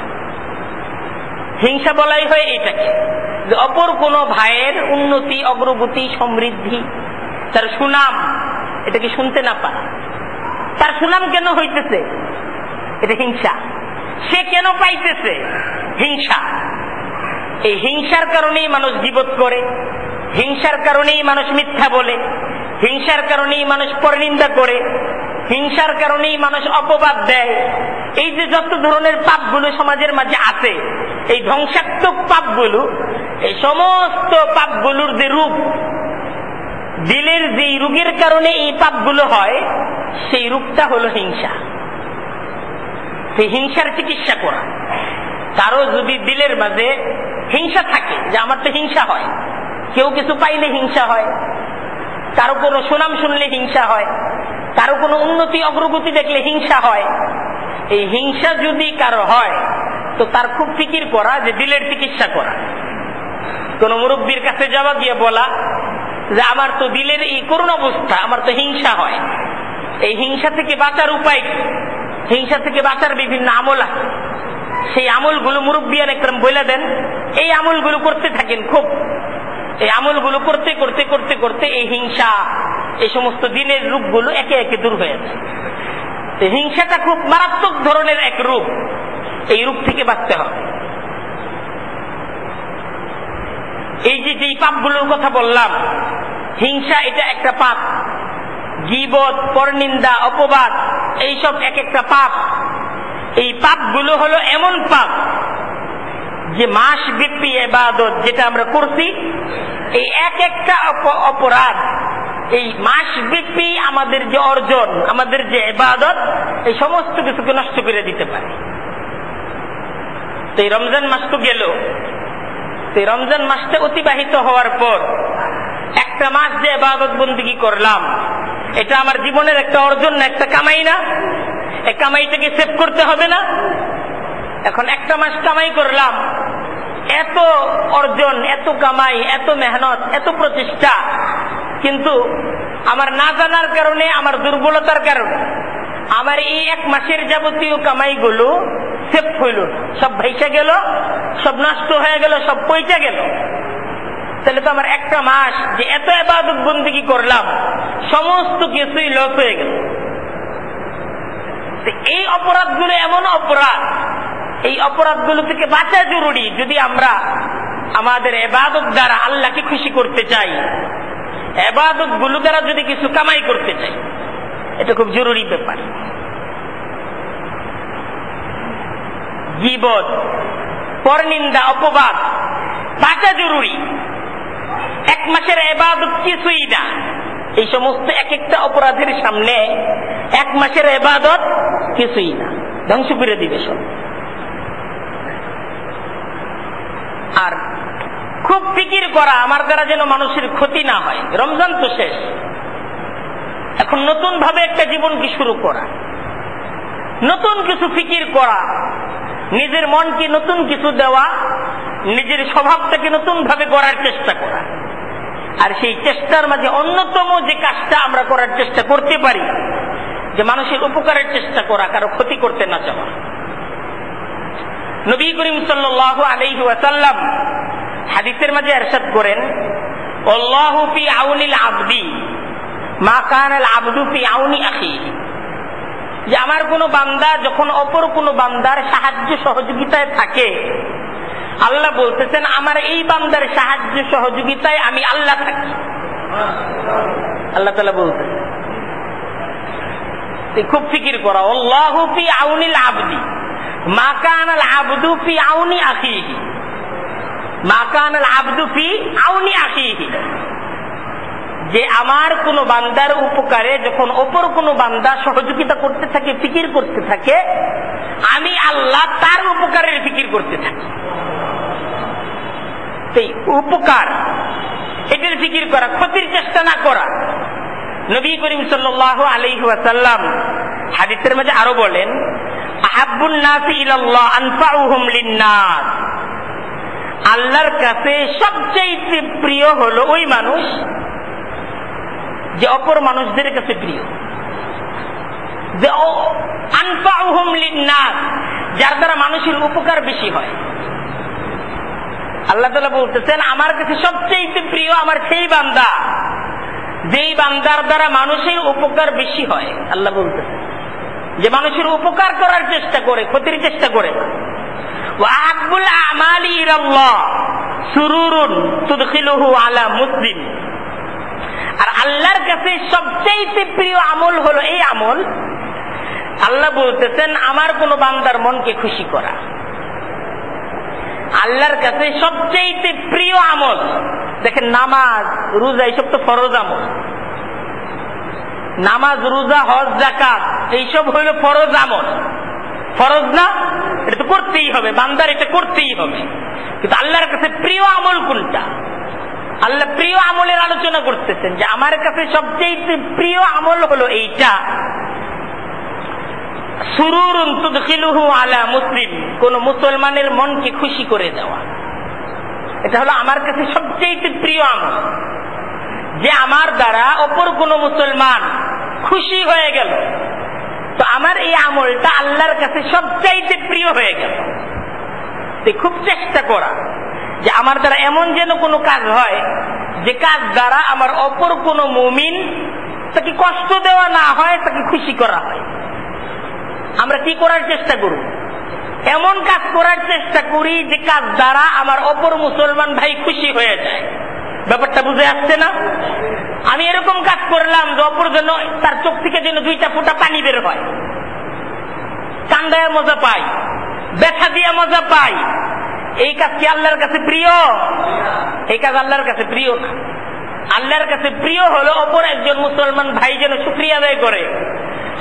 হিংসা বলাই হয় এটাকে, যে অপর কোন ভাইয়ের উন্নতি, অগ্রগতি, সমৃদ্ধি, তার সুনাম, এটাকে শুনতে না পারা। তার সুনাম কেন হইতেছে? এটা হিংসা। সে কেন পাইতেছে? হিংসা। এই হিংসার কারণেই মানুষ গীবত করে, হিংসার কারণেই মানুষ মিথ্যা বলে, হিংসার কারণেই মানুষ পরনিন্দা করে, হিংসার কারণেই মানুষ অপবাদ দেয়। এই যে যত ধরনের পাপগুলো সমাজের মাঝে আছে, এই ধ্বংসাত্মক পাপগুলো, এই সমস্ত পাপগুলোর যে রূপ, দিলের যে রোগের কারণে এই পাপগুলো হয়, সেই রূপটা হলো হিংসা। সেই হিংসার চিকিৎসা করা। কারো যদি দিলের মাঝে হিংসা থাকে, যে আমার তো হিংসা হয়, কেউ কিছু পাইলে হিংসা হয়, কারো কোনো সুনাম শুনলে হিংসা হয়, কারো কোনো উন্নতি অগ্রগতি দেখলে হিংসা হয়, এই হিংসা যদি কারো হয়, তো তার খুব ফিকির করা যে দিলের চিকিৎসা করা। কোন মুরব্বীর কাছে যাওয়া, গিয়ে বলা যে আমার তো দিলের এই করুণ অবস্থা, আমার তো হিংসা হয়। এই হিংসা থেকে বাঁচার উপায় কি? হিংসা থেকে বাঁচার বিভিন্ন আমল আছে, সেই আমলগুলো মুরব্বিয়ান একরকম বলে দেন। এই আমলগুলো করতে থাকেন, খুব এই আমলগুলো করতে করতে করতে করতে এই হিংসা, এই সমস্ত দিনের রূপগুলো একে একে দূর হয়ে যায়। হিংসাটা খুব মারাত্মক ধরনের এক রূপ, এই রূপ থেকে বাঁচতে হবে। এই যে পাপগুলোর কথা বললাম, হিংসা এটা একটা পাপ। গীবত, পরনিন্দা, অপবাদ, এইসব এক একটা পাপ। এই পাপগুলো হলো এমন পাপ যে মাস ব্যাপী ইবাদত যেটা আমরা করছি, এই এক একটা অপরাধ, এই মাস ব্যাপী আমাদের যে অর্জন, আমাদের যে ইবাদত, এই সমস্ত কিছুকে নষ্ট করে দিতে পারে। তো এই রমজান মাস তো গেল, এই রমজান মাসটা অতিবাহিত হওয়ার পর একটা মাস যে ইবাদত বন্দেগী করলাম, এটা আমার জীবনের একটা অর্জন না, একটা কামাই না? এই কামাইটাকে সেভ করতে হবে না? এখন একটা মাস কামাই করলাম, এত অর্জন, এত কামাই, এত মেহনত, এত প্রচেষ্টা, কিন্তু আমার না জানার কারণে, আমার দুর্বলতার কারণে আমার এই এক মাসের যাবতীয় কামাইগুলো সেভ হইল না, সব ভাইসা গেল, সব নষ্ট হয়ে গেল, সব পয়সা গেল। তাহলে তো আমার একটা মাস যে এত ইবাদত বন্দেগী করলাম, সমস্ত কিছুই লস হয়ে গেল। এই অপরাধগুলো এমন অপরাধ, এই অপরাধগুলো থেকে বাঁচা জরুরি। যদি আমরা আমাদের ইবাদত দ্বারা আল্লাহকে খুশি করতে চাই, ইবাদত গুলো দ্বারা যদি কিছু কামাই করতে চাই, এটা খুব জরুরি ব্যাপার। গীবত, পরনিন্দা, অপবাদ বাঁচা জরুরি। এক মাসের ইবাদত কিছুই না, এই সমস্ত এক একটা অপরাধের সামনে এক মাসের ইবাদত কিছুই না, ধ্বংস করে দিবে সব। আর খুব ফিকির করা, আমার দ্বারা যেন মানুষের ক্ষতি না হয়। রমজান তো শেষ, এখন নতুন ভাবে একটা জীবনকে শুরু করা, নতুন কিছু ফিকির করা, নিজের মনকে নতুন কিছু দেওয়া, নিজের স্বভাবটাকে নতুন ভাবে গড়ার চেষ্টা করা। আর সেই চেষ্টার মাঝে অন্যতম যে কাজটা আমরা করার চেষ্টা করতে পারি, যে মানুষের উপকারের চেষ্টা করা, কারো ক্ষতি করতে না চাওয়া। নবী করিম সাল্লাল্লাহু আলাইহি ওয়াসাল্লাম হাদিসের মাঝে ইরশাদ করেন, আল্লাহু ফি আউনিল আবদি মা কানাল আবদু ফি আউনি আখিহি, যে আমার কোন বান্দা যখন অপর কোন বান্দার সাহায্য সহযোগিতায় থাকে, আল্লাহ বলতেছেন আমার এই বান্দার সাহায্য সহযোগিতায় আমি আল্লাহ থাকি। আল্লাহ তাআলা বলতেছেন, খুব ফিকির করা, আল্লাহু ফি আউনিল আবদি মা কানাল আবদু ফি আউনি আখিহি। মা কানাল আবদু ফি আউনি আখিহি, যে আমার কোন বান্দার উপকারে যখন অপর কোন বান্দা সহযোগিতা করতে থাকে, ফিকির করতে থাকে, আমি আল্লাহ তার উপকারের ফিকির করতে থাকি। সেই উপকার, এটার ফিকির করা, ক্ষতির চেষ্টা না করা। নবী করিম সাল্লাল্লাহু আলাইহি ওয়াসাল্লাম হাদিসের মাঝে আরো বলেন, আহাব্বুন নাসি ইলাল্লাহ আনফাউহুম লিন-নাস, আল্লাহর কাছে সবচেয়ে প্রিয় হলো ওই মানুষ যে অপর মানুষদের কাছে প্রিয়, যে আনফাউহুম লিন-নাস, যার দ্বারা মানুষের উপকার বেশি হয়। আল্লাহ তাআলা বলতেছেন, আমার কাছে সবচেয়ে প্রিয় আমার সেই বান্দা যেই বান্দার দ্বারা মানুষের উপকার বেশি হয়। আল্লাহ বলতেছেন যে মানুষের উপকার করার চেষ্টা করে, ক্ষতির চেষ্টা করে। ওয়া আহাব্বুল আমালি ইলাল্লাহ সুরুরুন তুদখিলুহু আলা মুসলিম, আর আল্লাহর কাছে সবচেয়ে প্রিয় আমল হলো এই আমল, আল্লাহ বলতেছেন আমার কোন বান্দার মনকে খুশি করা। আল্লাহর কাছে সবচেয়ে প্রিয় আমল, দেখেন নামাজ রোজা এইসব তো ফরজ আমল, নামাজ রোজা হজ যাকাত এইসব হইল ফরজ আমল, ফরজ না, এটা তো করতেই হবে, বান্দার এটা করতেই হবে। কিন্তু আল্লাহর কাছে প্রিয় আমল কোনটা? আল্লাহ প্রিয় আমলের আলোচনা করতেছেন যে আমার কাছে সবচেয়ে প্রিয় আমল হলো এইটা, সুরুরুন তুদখিলুহু আলা মুসলিম, কোন মুসলমানের মনকে খুশি করে দেওয়া। এটা হলো আমার কাছে সবচেয়ে প্রিয় আমল, যে আমার দ্বারা অপর কোন মুসলমান খুশি হয়ে গেল, তো আমার এই আমলটা আল্লাহর কাছে সবচাইতে প্রিয় হয়ে গেল। খুব চেষ্টা করা যে আমার দ্বারা এমন যেন কোনো কাজ হয় যে কাজ দ্বারা আমার অপর কোন মুমিন তাকে কষ্ট দেওয়া না হয়, তাকে খুশি করা হয়। আমরা কি করার চেষ্টা করব? এমন কাজ করার চেষ্টা করি যে কাজ দ্বারা আমার অপর মুসলমান ভাই খুশি হয়ে যায়। ব্যাপারটা বুঝে আসছে না? আমি এরকম কাজ করলাম যে অপর যেন তার চোখ থেকে যেন 2টা ফোঁটা পানি বের হয়, কান্দায় মজা পাই, ব্যথা দিয়ে মজা পাই। এই কাজ কি আল্লাহর কাছে প্রিয়? এই কাজ আল্লাহর কাছে প্রিয় না। আল্লাহর কাছে প্রিয় হলো অপর একজন মুসলমান ভাই যেন শুকরিয়া আদায় করে,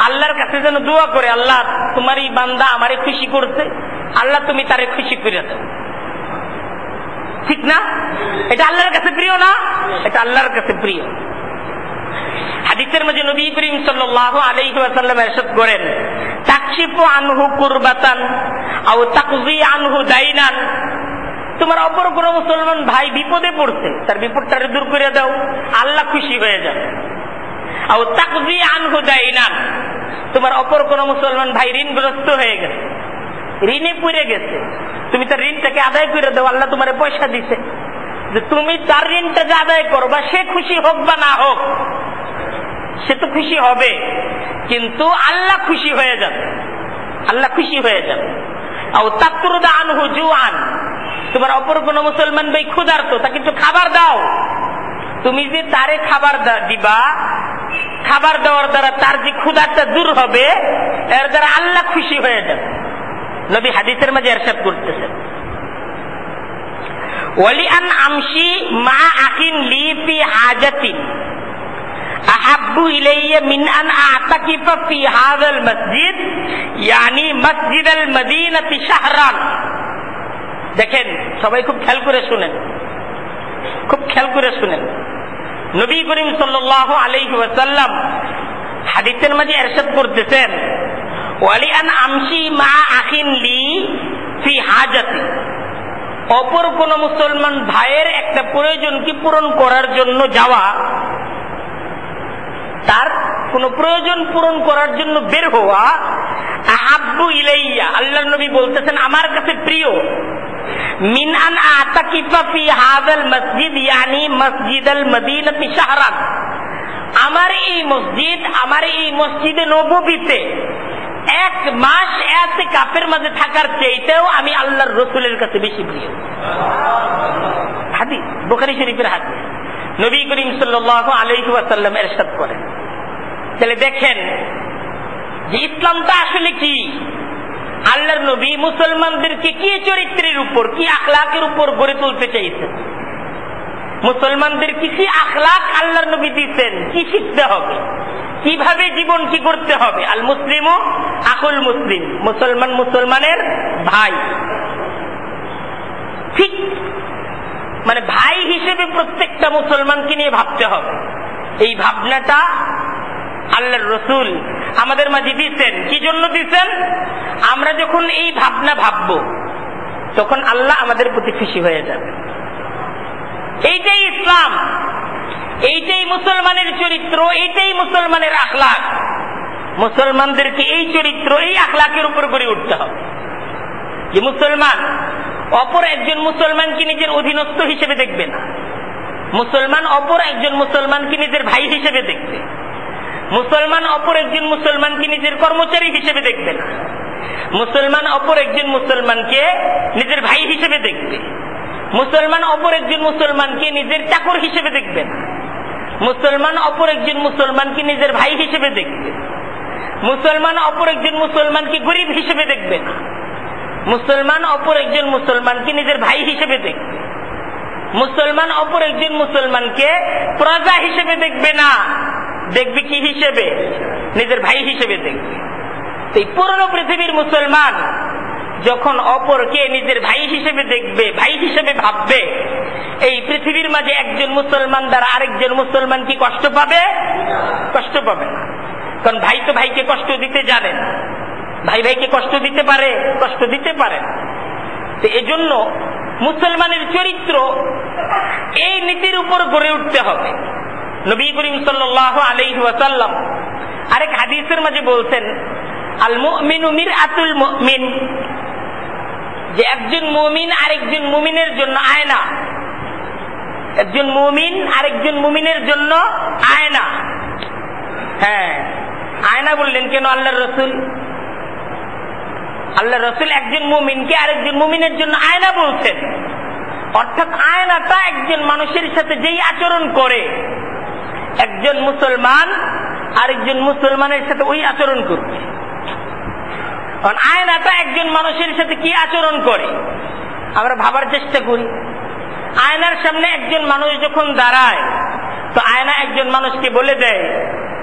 আল্লাহর কাছে যেন দোয়া করে, আল্লাহ তোমারই বান্দা আমারে খুশি করছে, আল্লাহ তুমি তারে খুশি করে দাও। ঠিক না? এটা আল্লাহর কাছে প্রিয় না? এটা আল্লাহর কাছে প্রিয়। হাদিসের মধ্যে নবী করিম সাল্লাল্লাহু আলাইহি ওয়াসাল্লাম ইরশাদ করেন, তাকশিফু আনহু কুরবাতান আও তাকজি আনহু দাইনান, তোমার অপর কোন মুসলমান ভাই বিপদে পড়ছে, তার বিপদটাকে দূর করে দাও, আল্লাহ খুশি হয়ে যাবে। আও তাকজি আনহু দাইনান, তোমার অপর কোন মুসলমান ভাই ঋণগ্রস্ত হয়ে গেছে, ঋণে পড়ে গেছে, তুমি তার ঋণটাকে আদায় করে দাও, আল্লাহ তোমারে পয়সা দিছে, যে তুমি তার ঋণটা যে আদায় করবা, সে খুশি হোক বা না হোক, সে তো খুশি হবে, কিন্তু আল্লাহ খুশি হয়ে যাবে, আল্লাহ খুশি হয়ে যাবে। আও তাতরুদা আনহু জুআন, তোমার অপর কোন মুসলমান ভাই ক্ষুধার্ত, তাকে একটু খাবার দাও, তুমি যে তারে খাবার দিবা, খাবার দেওয়ার দ্বারা তার যে ক্ষুধাটা দূর হবে, এর দ্বারা আল্লাহ খুশি হয়ে যাবে। নবী হাদিসের মাঝে ইরশাদ করতেছেন, ওয়ালি আন আমশি মা আখিন লি ফি হাজাতিন আহাব্বু ইলাইয়া মিন আন আতাকিফা ফি হাযাল মসজিদ, ইয়ানি মসজিদুল মদিনাতি শাহরান। দেখেন সবাই খুব খেয়াল করে শুনেন, খুব খেয়াল করে শুনেন। নবী করিম সাল্লাল্লাহু আলাইহি ওয়াসাল্লাম হাদিসের মাঝে ইরশাদ করতেছেন, ওয়ালি আন আমশি মা আখিন লি ফি হাজাতি, অপর কোন মুসলমান ভাইয়ের একটা প্রয়োজনকে পূরণ করার জন্য যাওয়া, তার কোন প্রয়োজন পূরণ করার জন্য বের হওয়া, আহাব্বু ইলাইয়া, আল্লাহর নবী বলতেছেন আমার কাছে প্রিয়, মিন আন আতাকিফা ফি হাযাল মসজিদ, ইয়ানি মসজিদুল মদিনাতি শাহরান, আমার এই মসজিদ, আমার এই মসজিদে নববীতে 1 মাস ইতিকাফের মাঝে থাকার চাইতেও আমি আল্লাহর রাসূলের কাছে বেশি প্রিয়। হাদিস বুখারী শরীফের হাদিস, নবী করিম সাল্লাল্লাহু আলাইহি ওয়াসাল্লাম ইরশাদ করেন। তাহলে দেখেন যে ইসলামটা আসলে কি, আল্লাহর নবী মুসলমানদেরকে কি চরিত্রের উপর, কি আখলাকের উপর গড়ে তুলতে চাইছেন, মুসলমানদেরকে কি আখলাক আল্লাহর নবী দিচ্ছেন, কি শিখতে হবে, কিভাবে জীবন কি করতে হবে। আল মুসলিমু আকুল মুসলিম, মুসলমান মুসলমানের ভাই। ঠিক মানে ভাই হিসেবে প্রত্যেকটা মুসলমানকে নিয়ে ভাবতে হবে। এই ভাবনাটা আল্লাহর রসুল আমাদের মাঝে দিচ্ছেন। কি জন্য দিচ্ছেন? আমরা যখন এই ভাবনা ভাববো তখন আল্লাহ আমাদের প্রতি খুশি হয়ে যাবে। এইটাই ইসলাম, এইটাই মুসলমানের চরিত্র, এইটাই মুসলমানের আখলাক। মুসলমানদেরকে এই চরিত্র, এই আখলাকের উপর গড়ে উঠতে হবে যে মুসলমান অপর একজন মুসলমানকে নিজের অধীনস্থ হিসেবে দেখবে না, মুসলমান অপর একজন মুসলমানকে নিজের ভাই হিসেবে দেখবে, মুসলমান অপর একজন মুসলমানকে নিজের কর্মচারী হিসেবে দেখবে না, মুসলমান অপর একজন মুসলমানকে নিজের ভাই হিসেবে দেখবে, মুসলমান অপর একজন মুসলমানকে নিজের চাকর হিসেবে দেখবে না, মুসলমান অপর একজন মুসলমানকে নিজের ভাই হিসেবে দেখবে, মুসলমান অপর একজন মুসলমানকে গরিব হিসেবে দেখবে না, মুসলমান অপর একজন মুসলমানকে নিজের ভাই হিসেবে দেখবে, মুসলমান অপর একজন মুসলমানকে প্রজা হিসেবে দেখবে না, দেখবে কি হিসেবে? নিজের ভাই হিসেবে দেখবে। এই পুরনো পৃথিবীর মুসলমান যখন অপরকে নিজের ভাই হিসেবে দেখবে, ভাই হিসেবে ভাববে, এই পৃথিবীর মাঝে একজন মুসলমান দ্বারা আরেকজন মুসলমান কি কষ্ট পাবে? কষ্ট পাবে না। কারণ ভাই তো ভাইকে কষ্ট দিতে জানে না, ভাই ভাইকে কষ্ট দিতে পারে? কষ্ট দিতে পারে না। তো এজন্য মুসলমানের চরিত্র এই নীতির উপর গড়ে উঠতে হবে। নবী করিম সাল্লাল্লাহু আলাইহি ওয়াসাল্লাম আরেক হাদিসের মাঝে বলছেন, আল মুমিনু মিরআতুল মুমিন, যে একজন মুমিন আরেকজন মুমিনের জন্য আয়না। একজন মুমিন আরেকজন মুমিনের জন্য আয়না। হ্যাঁ, আয়না বললেন কেন আল্লাহর রসুল? আল্লাহ রসুল একজন মুমিনকে আরেকজন মুমিনের জন্য আয়না বলছেন। অর্থাৎ আয়নাটা একজন মানুষের সাথে যেই আচরণ করে, একজন মুসলমান আরেকজন মুসলমানের সাথে ওই আচরণ করবে। কারণ আয়নাটা একজন মানুষের সাথে কি আচরণ করে আমরা ভাবার চেষ্টা করি। আয়নার সামনে একজন মানুষ যখন দাঁড়ায়, তো আয়না একজন মানুষকে বলে দেয়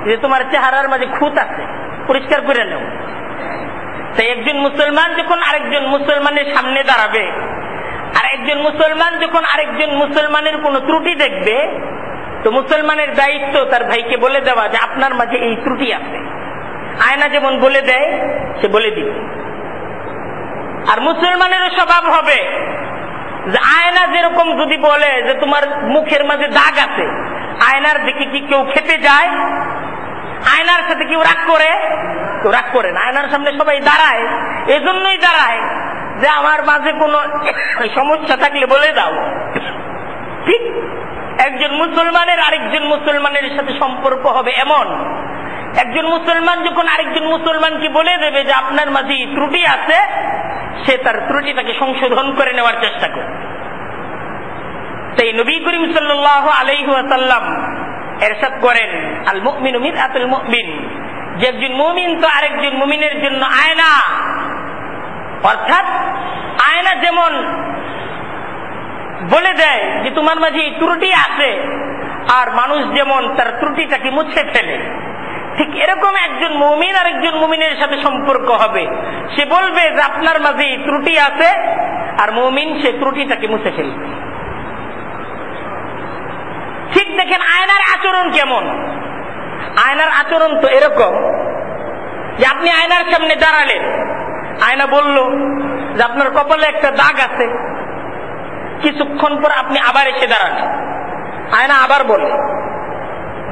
যে তোমার চেহারার মাঝে খুঁত আছে, পরিষ্কার করে নাও। তাই একজন মুসলমান যখন আরেকজন মুসলমানের সামনে দাঁড়াবে, আর একজন মুসলমান যখন আরেকজন মুসলমানের কোনো ত্রুটি দেখবে, তো মুসলমানের দায়িত্ব তার ভাইকে বলে দেওয়া যে আপনার মাঝে এই ত্রুটি আছে। আয়না যেমন বলে দেয়, সে বলে দিবে। আর মুসলমানেরও স্বভাব হবে যে আয়না যেরকম যদি বলে যে তোমার মুখের মাঝে দাগ আছে, আয়নার দিকে কি কেউ খেপে যায়? আয়নার সাথে কেউ রাগ করে? কেউ রাগ করে না। আয়নার সামনে সবাই দাঁড়ায়, এজন্যই দাঁড়ায় যে আমার মাঝে কোনো সমস্যা থাকলে বলে দাও। ঠিক একজন মুসলমানের আরেকজন মুসলমানের সাথে সম্পর্ক হবে এমন, একজন মুসলমান যখন আরেকজন মুসলমানকে বলে দেবে যে আপনার মাঝে ত্রুটি আছে, সে তার ত্রুটিটাকে সংশোধন করে নেওয়ার চেষ্টা করে। তাই নবী করিম সাল্লাল্লাহু আলাইহি ওয়াসাল্লাম ইরশাদ করেন, আল মুমিনু মিরআতুল মুমিন, যে একজন মুমিন তো আরেকজন মুমিনের জন্য আয়না। অর্থাৎ আয়না যেমন বলে দেয় যে তোমার মাঝে ত্রুটি আছে, আর মানুষ যেমন তার ত্রুটিটাকে মুছে ফেলে, ঠিক এরকম একজন মুমিন আর একজন মুমিনের সাথে সম্পর্ক হবে। সে বলবে যে আপনার মাঝে ত্রুটি আছে, আর মুমিন সে ত্রুটিটাকে মুছে ফেলবে। ঠিক দেখেন আয়নার আচরণ কেমন। আয়নার আচরণ তো এরকম যে আপনি আয়নার সামনে দাঁড়ালেন, আয়না বলল যে আপনার কপালে একটা দাগ আছে। কিছুক্ষণ পর আপনি আবার এসে দাঁড়ালেন, আয়না আবার বলে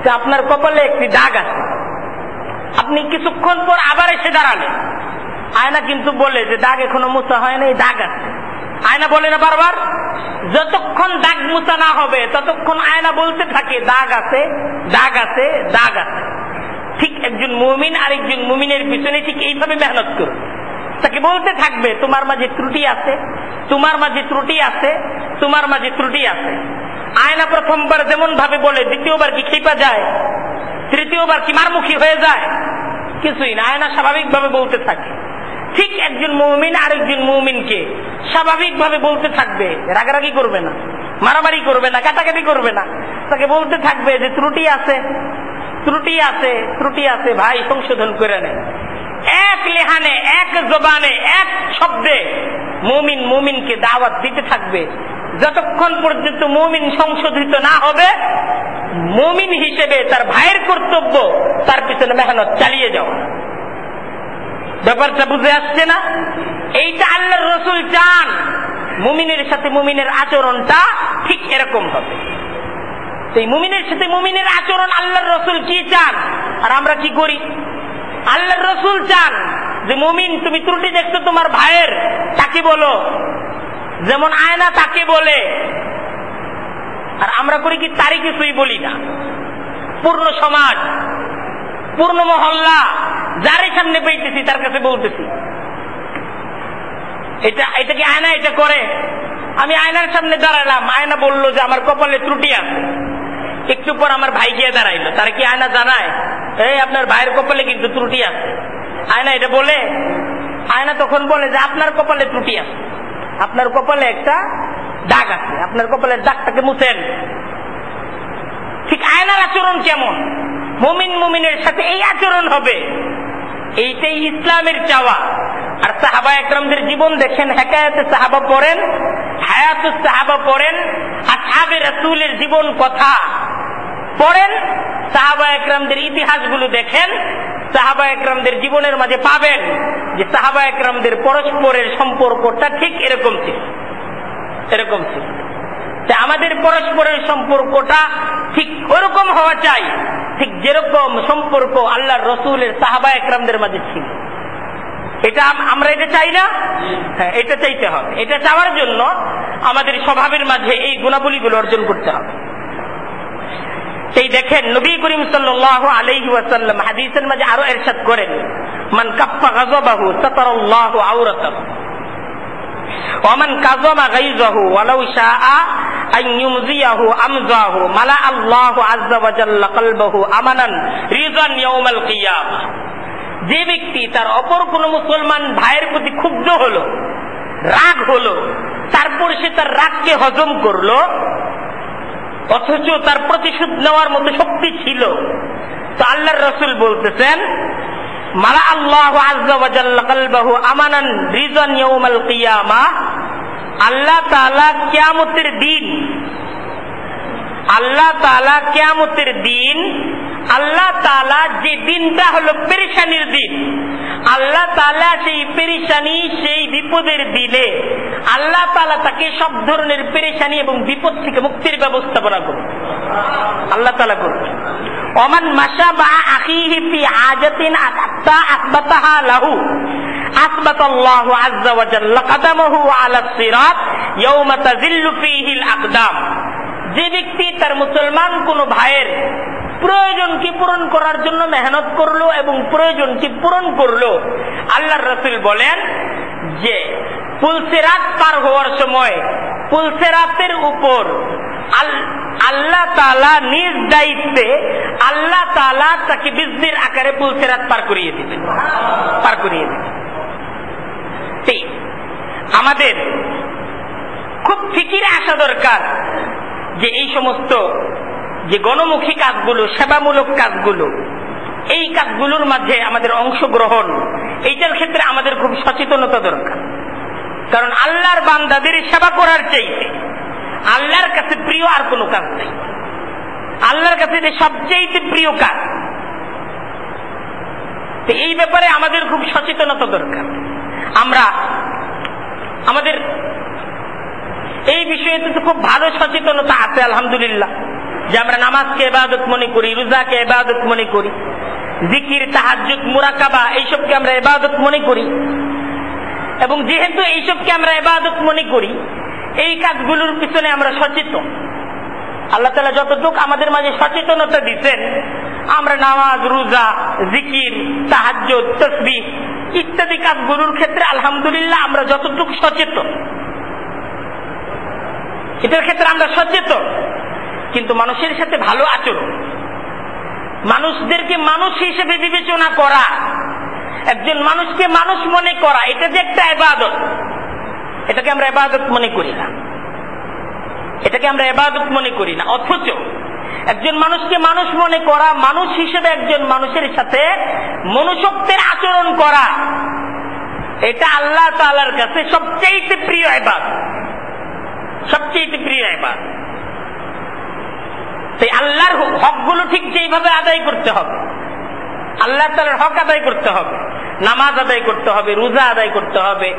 যে আপনার কপালে একটি দাগ আছে। আপনি কিছুক্ষণ পর আবার এসে দাঁড়ালেন, আয়না কিন্তু বলে যে দাগ এখনো মুছা হয় না, এই দাগ আছে। আয়না বলে না বারবার? যতক্ষণ দাগ মুছা না হবে ততক্ষণ আয়না বলতে থাকে দাগ আছে, দাগ আছে, দাগ আছে। ঠিক একজন মুমিন আরেকজন মুমিনের পিছনে ঠিক এইভাবে মেহনত করবে, তাকে বলতে থাকবে তোমার মাঝে ত্রুটি আছে, তোমার মাঝে ত্রুটি আছে, তোমার মাঝে ত্রুটি আছে। আয়না প্রথমবার যেমন ভাবে বলে, দ্বিতীয়বার কি খেপা যায়? তৃতীয়বার কি মারমুখী হয়ে যায়? কিছুই না, আয়না স্বাভাবিকভাবে বলতে থাকে। ঠিক একজন মুমিন আরেকজন মুমিনকে স্বাভাবিকভাবে বলতে থাকবে, রাগারাগি করবে না, মারামারি করবে না, কাটাকাটি করবে না, তাকে বলতে থাকবে যে ত্রুটি আছে, ত্রুটি আছে, ত্রুটি আছে, ভাই সংশোধন করে নেন। এক লেহানে, এক জবানে, এক শব্দে মুমিন মুমিনকে দাওয়াত দিতে থাকবে যতক্ষণ পর্যন্ত মুমিন সংশোধিত না হবে। মুমিন হিসেবে তার ভাইয়ের কর্তব্য তার পিছনে মেহনত চালিয়ে যাওয়া। ব্যাপারটা বুঝে আসছে না? এইটা আল্লাহর রাসূল চান মুমিনের সাথে মুমিনের আচরণটা ঠিক এরকম হবে। এই মুমিনের সাথে মুমিনের আচরণ আল্লাহর রাসূল কি চান আর আমরা কি করি? আল্লাহর রাসূল চান যে মুমিন তুমি ত্রুটি দেখছো তোমার ভাইয়ের, তাকে বলো, যেমন আয়না তাকে বলে। আর আমরা করি কি? তারই কিছুই বলি না। পূর্ণ সমাজ, পূর্ণ মহল্লা যারই সামনে পেয়েছি তার কাছে বলতেছি। এটা কি আয়না এটা করে? আমি আয়নার সামনে দাঁড়ালাম, আয়না বললো যে আমার কপালে ত্রুটি আছে। একটু পর আমার ভাই গিয়ে দাঁড়াইলো, তার কি আয়না জানায় এই আপনার ভাইয়ের কপালে কিন্তু ত্রুটি আছে? আয়না এটা বলে? আয়না তখন বলে যে আপনার কপালে ত্রুটি আছে, আপনার কপালে একটা দাগ আছে, আপনার কপালের দাগটাকে মুছেন। ঠিক আয়নার আচরণ কেমন? মুমিন মুমিনের সাথে এই আচরণ হবে, এইটাই ইসলামের চাওয়া। আর সাহাবা একরামদের জীবন দেখেন, হেকায়াতে সাহাবা পড়েন, হায়াতুস সাহাবা পড়েন, আসহাবে রাসূলের জীবন কথা পড়েন, সাহাবা একরামদের ইতিহাসগুলো দেখেন, সাহাবা একরামদের জীবনের মাঝে পাবেন যে সাহাবা একরামদের পরস্পরের সম্পর্কটা ঠিক এরকম ছিল, এরকম ছিল। আমাদের পরস্পরের সম্পর্কটা ঠিক ওরকম হওয়া চাই, ঠিক যেরকম সম্পর্ক আল্লাহর রাসূলের সাহাবা একরামদের মাঝে ছিল। এটা আমরা এটা চাই না? হ্যাঁ, এটা চাইতে হবে। এটা চাওয়ার জন্য আমাদের স্বভাবের মাঝে এই গুণাবলীগুলো অর্জন করতে হবে। এই দেখেন নবী করিম সাল্লাল্লাহু আলাইহি ওয়াসাল্লাম হাদিসের মাঝে আরো ইরশাদ করেন, মান কাফফা গাযাবাহু সাতারাল্লাহু আওরাতাহু ওয়া মান কাযামা গায়যাহু ওয়ালাউ শাআ আন ইউমজিয়াহু আমজাহু মালা আল্লাহু আযজা ওয়া জাল্লা কলবাহু আমানান রিজান ইয়াউমাল কিয়ামাহ। যে ব্যক্তি তার অপর কোন মুসলমান ভাইয়ের প্রতি ক্ষুব্ধ হলো, রাগ হলো, তারপর সে তার রাগকে হজম করলো, অথচ তার প্রতিশোধ নেওয়ার মতো শক্তি ছিল, তো আল্লাহর রাসূল বলতেছেন মালা আল্লাহু আযজা ওয়া জাল্লা কলবাহু আমানান রিজান ইয়াউমাল কিয়ামাহ। আল্লাহ তাআলা কিয়ামতের দিন, আল্লাহ তাআলা কিয়ামতের দিন, আল্লাহ তাআলা যে দিনটা হলো পেরেশানির দিন, আল্লাহ তাআলা সেই পেরেশানি, সেই বিপদের দিনে আল্লাহ তাআলা তাকে সব ধরনের পেরেশানি এবং বিপদ থেকে মুক্তির ব্যবস্থাপনা করবে, আল্লাহ তাআলা করবে। ওমান মাশাবা আখিহি ফি হাজাতিন আতা আসবাতাহা লাহু আসবাতাল্লাহু আযজা ওয়া জাল্লা কদমাহু আলা সিরাত ইয়াওমা তাযিল্লু ফীহিল আকদাম। যে ব্যক্তি তার মুসলমান কোন ভাইয়ের প্রয়োজনকে পূরণ করার জন্য মেহনত করলো এবং প্রয়োজনকে পূরণ করলো, আল্লাহর রাসূল বলেন যে পুলসিরাত পার হওয়ার সময় পুলসিরাতের উপর আল্লাহ তাআলা নিজ দায়িত্বে আল্লাহ তাআলা তাকে বিজলির আকারে পুলসিরাত পার করিয়ে দিবেন, পার করিয়ে দিবেন। আমাদের খুব ফিকিরে আসা দরকার যে এই সমস্ত যে গণমুখী কাজগুলো, সেবামূলক কাজগুলো, এই কাজগুলোর মাঝে আমাদের অংশগ্রহণ, এইটার ক্ষেত্রে আমাদের খুব সচেতনতা দরকার। কারণ আল্লাহর বান্দাদের সেবা করার চাইতে আল্লাহর কাছে প্রিয় আর কোনো কাজ নেই। আল্লাহর কাছে যে সবচেয়ে প্রিয় কাজ, তো এই ব্যাপারে আমাদের খুব সচেতনতা দরকার। আমরা আমাদের এই বিষয়ে তো খুব ভালো সচেতনতা আছে আলহামদুলিল্লাহ, যে আমরা নামাজকে ইবাদত মনে করি, রোজাকে ইবাদত মনে করি, জিকির, তাহাজ্জুদ, মুরাকাবা এইসবকে আমরা ইবাদত মনে করি। এবং যেহেতু এইসবকে আমরা ইবাদত মনে করি, এই কাজগুলোর পিছনে আমরা সচেতন। আল্লাহ তাআলা যতটুকু আমাদের মাঝে সচেতনতা দিচ্ছেন, আমরা নামাজ, রোজা, জিকির, তাহাজ্জুদ, তাসবিহ ইত্যাদি কাজগুলোর ক্ষেত্রে আলহামদুলিল্লাহ আমরা যতটুকু সচেতন, এটার ক্ষেত্রে আমরা সচেতন। কিন্তু মানুষের সাথে ভালো আচরণ, মানুষদেরকে মানুষ হিসেবে বিবেচনা করা, একজন মানুষকে মানুষ মনে করা, এটা যে একটা ইবাদত, এটাকে আমরা ইবাদত মনে করি না, এটাকে আমরা ইবাদত মনে করি না। অথচ একজন মানুষকে মানুষ মনে করা, মানুষ হিসেবে একজন মানুষের সাথে মনুষ্যত্বের আচরণ করা, এটা আল্লাহ তাআলার কাছে সবচেয়ে প্রিয় ইবাদত, সবচেয়ে প্রিয় ইবাদত। তাই আল্লাহর হকগুলো ঠিক যেইভাবে আদায় করতে হবে, আল্লাহ তাআলার হক আদায় করতে হবে, নামাজ আদায় করতে হবে, রোজা আদায় করতে হবে,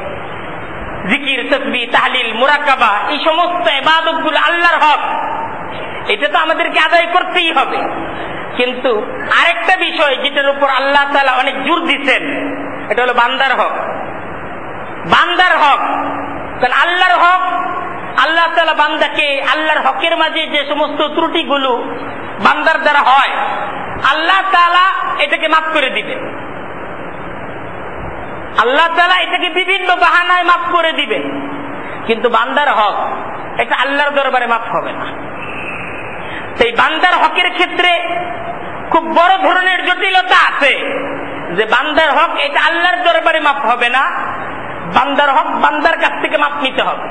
জিকির, তাসবিহ, তাহলিল, মুরাকাবা, এই সমস্ত ইবাদতগুলো আল্লাহর হক, এটা তো আমাদেরকে আদায় করতেই হবে। কিন্তু আরেকটা বিষয় যেটার উপর আল্লাহ তাআলা অনেক জোর দিচ্ছেন, এটা হলো বান্দার হক। বান্দার হক, কারণ আল্লাহর হক, আল্লাহ তাআলা বান্দাকে, আল্লাহর হকের মাঝে যে সমস্ত ত্রুটিগুলো বান্দার দ্বারা হয়, আল্লাহ তাআলা এটাকে মাফ করে দিবেন। আল্লাহ তাআলা এটাকে বিভিন্ন বাহানায় মাফ করে দিবেন। কিন্তু বান্দার হক, এটা আল্লাহর দরবারে মাফ হবে না। সেই বান্দার হকের ক্ষেত্রে খুব বড় ধরনের জটিলতা আছে, যে বান্দার হক এটা আল্লাহর দরবারে মাফ হবে না, বান্দার হক বান্দার কাছ থেকে মাফ নিতে হবে।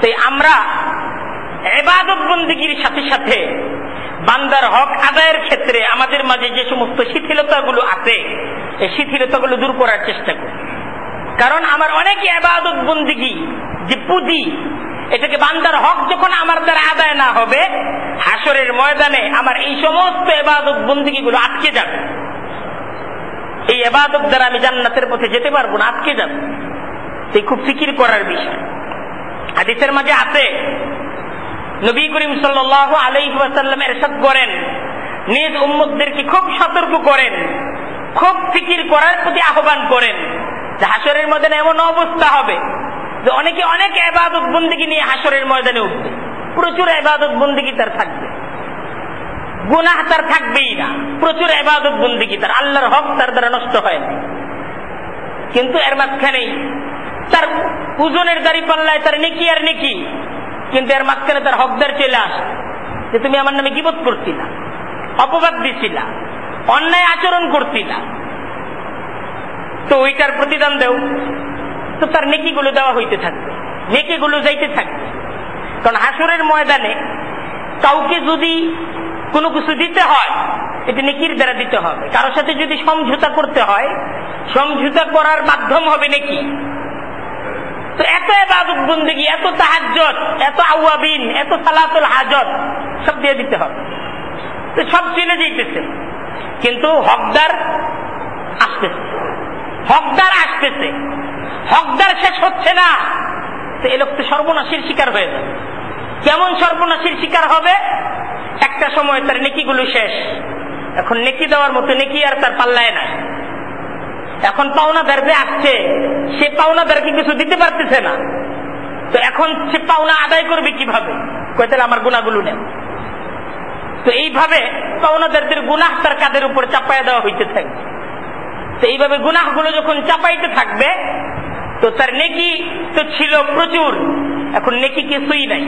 তাই আমরা ইবাদত বন্দেগীর সাথে সাথে বান্দার হক আদায়ের ক্ষেত্রে আমাদের মাঝে যে সমস্ত শিথিলতাগুলো আছে, এই শিথিলতাগুলো দূর করার চেষ্টা করি। কারণ আমার অনেক ইবাদত বন্দেগী যে পুঁজি, এটাকে বান্দার হক যখন আমার দ্বারা আদায় না হবে, হাসরের ময়দানে আমার এই সমস্ত ইবাদত বন্দেগীগুলো আটকে যাবে। এই ইবাদত দ্বারা আমি জান্নাতের পথে যেতে পারবো না, আটকে যাবে। এই খুব ফিকির করার বিষয়। হাদিসের মাঝে আছে, নবী করিম সাল্লাল্লাহু আলাইহি ওয়াসাল্লাম ইরশাদ করেন, নিজ উম্মতদেরকে খুব সতর্ক করেন, খুব ফিকির করার প্রতি আহ্বান করেন যে হাসরের ময়দানে এমন অবস্থা হবে যে অনেকে অনেক ইবাদত বন্দেগী নিয়ে হাসরের ময়দানে উঠবে, প্রচুর ইবাদত বন্দেগী তার থাকবে, গুনাহ তার থাকবেই না, প্রচুর ইবাদত বন্দেগী তার, আল্লাহর হক তার দ্বারা নষ্ট হয় না। কিন্তু এর মাঝখানেই তার ওজনের দাড়ি পাল্লায় তার নেকি আর নেকি, কিন্তু এর মাঝখানে তার হকদার চলে আসে যে তুমি আমার নামে গীবত করছিলা, অপবাদ দিছিলা, অন্যায় আচরণ করছিলা, তো ওইটার প্রতিদান দেও। তো তার নেকিগুলো দেওয়া হইতে থাকবে, নেকিগুলো যাইতে থাকবে। কারণ হাসরের ময়দানে কাউকে যদি কোনো কিছু দিতে হয়, এটা নেকির দ্বারা দিতে হবে। কারোর সাথে যদি সমঝোতা করতে হয়, সমঝোতা করার মাধ্যম হবে নেকি। তো এত ইবাদত বন্দেগী, এত তাহাজ্জুদ, এত আওয়াবিন, এত সালাতুল হাজত সব দিয়ে দিতে হবে। তো সব চলে যাইতেছে, কিন্তু হকদার আসতেছে, হকদার আসতেছে, হকদার শেষ হচ্ছে না। তো এই লোক তো সর্বনাশের শিকার হয়ে যাবে। কেমন সর্বনাশের শিকার হবে? একটা সময় তার নেকিগুলো শেষ, এখন নেকি দেওয়ার মতো নেকি আর তার পাল্লায় নাই। এখন পাওনাদার যে আসছে, সে পাওনাদারকে কিছু দিতে পারতেছে না। তো এখন সে পাওনা আদায় করবে কিভাবে? কই তাহলে আমার গুনাহগুলো নেন। তো এইভাবে পাওনাদারদের গুনাহ তার কাঁধের উপর চাপাইয়া দেওয়া হইতে থাকবে। তো এইভাবে গুনাহগুলো যখন চাপাইতে থাকবে, তো তার নেকি তো ছিল প্রচুর, এখন নেকি কিছুই নাই,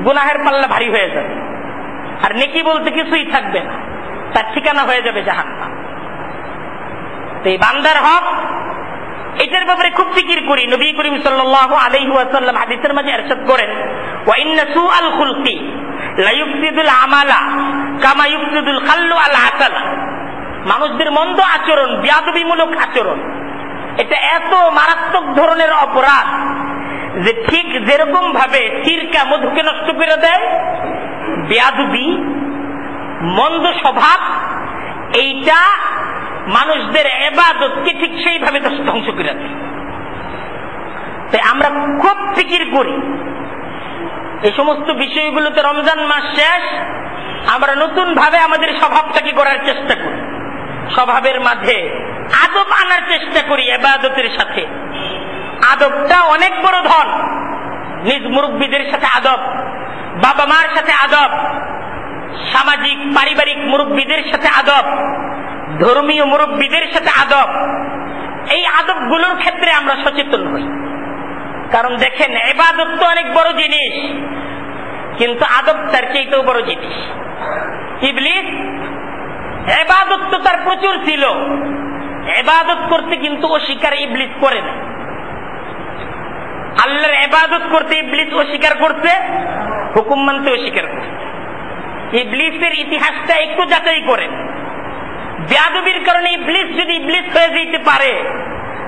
গুনাহের পাল্লা ভারী হয়ে যাবে, আর নেকি বলতে কিছুই থাকবে না, তার ঠিকানা হয়ে যাবে জাহান্নাম। তো এই বান্দার হক, এটার ব্যাপারে খুব ফিকির করি। নবী করিম সাল্লাল্লাহু আলাইহি ওয়াসাল্লাম হাদিসের মাঝে ইরশাদ করেন, ওয়া ইন্না সুআল খুলকি লা ইফসিদুল আমালা কামা ইফসিদুল খাল্লু আল আসালা। মানুষদের মন্দ আচরণ, বেয়াদবিমূলক আচরণ, এটা এত মারাত্মক ধরনের অপরাধ যে ঠিক যেরকম ভাবে সিরকা মধুকে নষ্ট করে দেয়, বেয়াদবি, মন্দ স্বভাব, এইটা মানুষদের ইবাদতকে ঠিক সেইভাবে ধ্বংস করে দেয়। তাই আমরা খুব ফিকির করি এই সমস্ত বিষয়গুলোতে। রমজান মাস শেষ, আমরা নতুন ভাবে আমাদের স্বভাবটাকে করার চেষ্টা করি, স্বভাবের মাঝে আদব আনার চেষ্টা করি ইবাদতের সাথে। আদবটা অনেক বড় ধন। নিজ মুরব্বীদের সাথে আদব, বাবা মার সাথে আদব, সামাজিক পারিবারিক মুরব্বীদের সাথে আদব, ধর্মীয় মুরব্বীদের সাথে আদব, এই আদবগুলোর ক্ষেত্রে আমরা সচেতন হই। কারণ দেখেন, ইবাদত তো অনেক বড় জিনিস, কিন্তু আদব তার চাইতেও বড় জিনিস। ইবলিস ইবাদত তো তার প্রচুর ছিল, ইবাদত করতে কিন্তু অস্বীকার ইবলিস করে না। আল্লাহর ইবাদত করতে ইবলিস অস্বীকার করছে, হুকুম মানতে অস্বীকার করছে। ইবলিসের ইতিহাসটা একটু যাচাই করেন। বেয়াদবির কারণে ইবলিস যদি ইবলিস হয়ে যেতে পারে,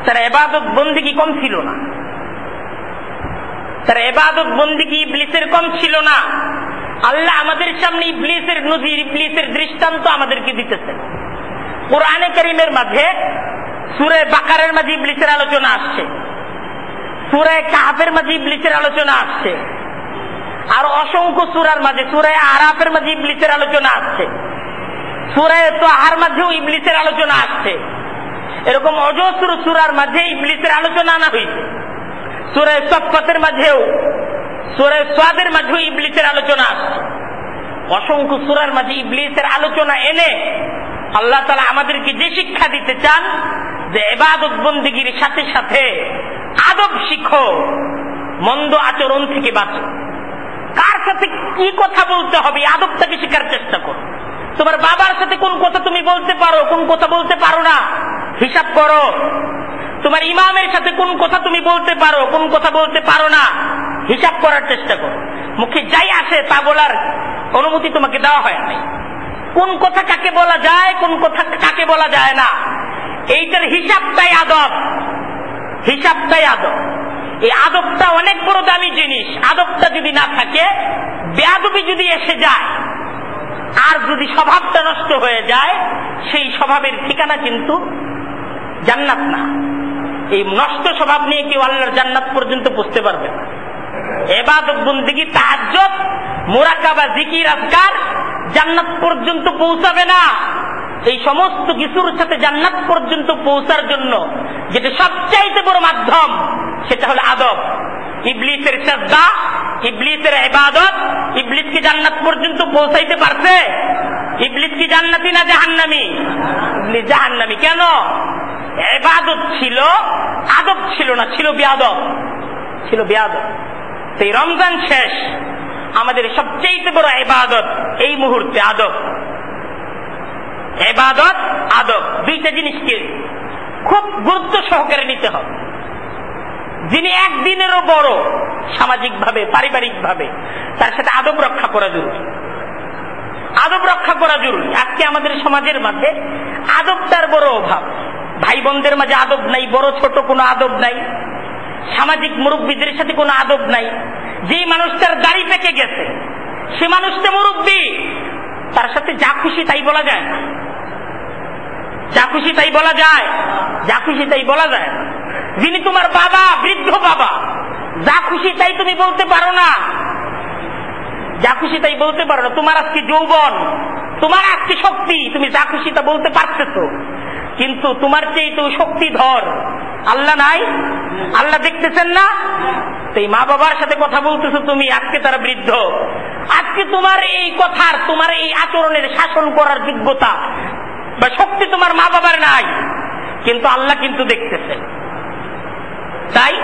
তার ইবাদত বন্দেগী কম ছিল না, তার ইবাদত বন্দেগী ইবলিসের কম ছিল না। আল্লাহ আমাদের সামনে ইবলিসের নজির, ইবলিসের দৃষ্টান্ত আমাদেরকে দিতেছেন। কোরআনে কারীমের মাঝে সূরা বাকারার মাঝে ইবলিসের আলোচনা আসছে, সূরা কাহফের মাঝে ইবলিসের আলোচনা আসছে, আর অসংখ্য সূরার মাঝে, সূরা আরাফের মাঝে ইবলিসের আলোচনা আসছে, সূরা তাহার মাঝেও ইবলিসের আলোচনা আসছে। এরকম অজস্র সূরার মাঝে ইবলিসের আলোচনা আনা হয়েছে। সূরা সফফাতের মাঝেও, সূরা সাদের মাঝেও ইবলিসের আলোচনা আসছে। অসংখ্য সূরার মাঝে ইবলিসের আলোচনা এনে আল্লাহ তাআলা আমাদেরকে যে শিক্ষা দিতে চান যে ইবাদত বন্দেগীর সাথে সাথে আদব শিখো, মন্দ আচরণ থেকে বাঁচো। কার সাথে কি কথা বলতে হবে আদবটাকে শেখার চেষ্টা করো। তোমার বাবার সাথে কোন কথা তুমি বলতে পারো, কোন কথা বলতে পারো না, হিসাব করো। তোমার ইমামের সাথে কোন কথা তুমি বলতে পারো, কোন কথা বলতে পারো না, হিসাব করার চেষ্টা করো। মুখে যাই আসে তা বলার অনুমতি তোমাকে দেওয়া হয় নাই। কোন কথা কাকে বলা যায়, কোন কথা কাকে বলা যায় না, এইটার হিসাবটাই আদব, হিসাবটাই আদব। এই আদবটা অনেক বড় দামি জিনিস। আদবটা যদি না থাকে, বেয়াদবি যদি এসে যায়, আর যদি স্বভাবটা নষ্ট হয়ে যায়, সেই স্বভাবের ঠিকানা কিন্তু জান্নাত না। এই নষ্ট স্বভাব নিয়ে কেউ আল্লাহর জান্নাত পর্যন্ত পৌঁছতে পারবে না। ইবাদত বন্দেগী, তাহাজ্জুদ, মুরাকাবা, জিকির, আজকার জান্নাত পর্যন্ত পৌঁছাবে না। এই সমস্ত কিছুর সাথে জান্নাত পর্যন্ত পৌঁছার জন্য যেটা সবচাইতে বড় মাধ্যম, সেটা হলো আদব। ইবলিসের সাজদা, ইবলিসের ইবাদত ইবলিসকে জান্নাত পর্যন্ত পৌঁছাইতে পারছে? ইবলিস কি জান্নাতি না জাহান্নামী? ইবলিস জাহান্নামী। কেন? ইবাদত ছিল, আদব ছিল না, ছিল বেয়াদব, ছিল বেয়াদব। সেই রমজান শেষ, আমাদের সবচেয়ে বড় ইবাদত এই মুহূর্তে আদব। ইবাদত, আদব, দুইটা জিনিসকে খুব গুরুত্ব সহকারে নিতে হবে। যিনি একদিনেরও বড় সামাজিক ভাবে, পারিবারিক ভাবে, তার সাথে আদব রক্ষা করা জরুরি, আদব রক্ষা করা জরুরি। আজকে আমাদের সমাজের মাঝে আদবটার বড় অভাব। ভাই বোনদের মাঝে আদব নাই, বড় ছোট কোনো আদব নাই, সামাজিক মুরব্বীদের সাথে কোনো আদব নাই। যেই মানুষটার দাড়ি পেকে গেছে, সে মানুষটা মুরব্বী, তার সাথে যা খুশি তাই বলা যায় না, যা খুশি তাই বলা যায়, যা খুশি তাই বলা যায় না। যিনি তোমার বাবা, বৃদ্ধ বাবা, যা খুশি তাই তুমি বলতে পারো না, যা খুশি তাই বলতে পারো না। তোমার আজকে যৌবন, তোমার আজকে শক্তি, তুমি যা খুশি তা বলতে পারতেছো, কিন্তু তোমার চেয়ে তো শক্তিধর আল্লাহ নাই? আল্লাহ দেখতেছেন না? এই মা বাবার সাথে কথা বলতেছো তুমি, আজকে তারা বৃদ্ধ, আজকে তোমার এই কথার, তোমার এই আচরণের শাসন করার যোগ্যতা বা শক্তি তোমার মা বাবার নাই, কিন্তু আল্লাহ কিন্তু দেখতেছেন। তাই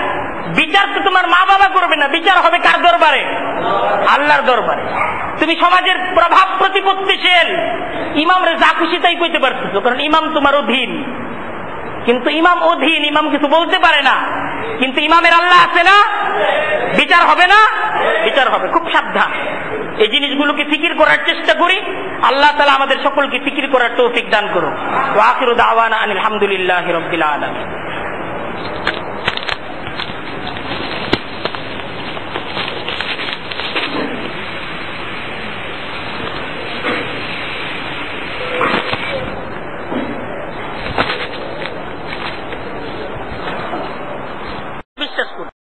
বিচার তো তোমার মা বাবা করবে না, বিচার হবে কার দরবারে? আল্লাহর দরবারে। তুমি সমাজের প্রভাব প্রতিপত্তিশীল, ইমামরে যা খুশি তাই কইতে পারতেছো, কারণ ইমাম তোমার অধীন। কিন্তু ইমাম অধীন, ইমাম কিছু বলতে পারে না, কিন্তু ইমামের আল্লাহ আছে না? বিচার হবে না? বিচার হবে। খুব সাবধান, এই জিনিসগুলোকে ফিকির করার চেষ্টা করি। আল্লাহ তাআলা আমাদের সকলকে ফিকির করার তৌফিক দান করুন। ওয়া আখিরু দাওয়ানা আনিল হামদুলিল্লাহি রাব্বিল আলামিন।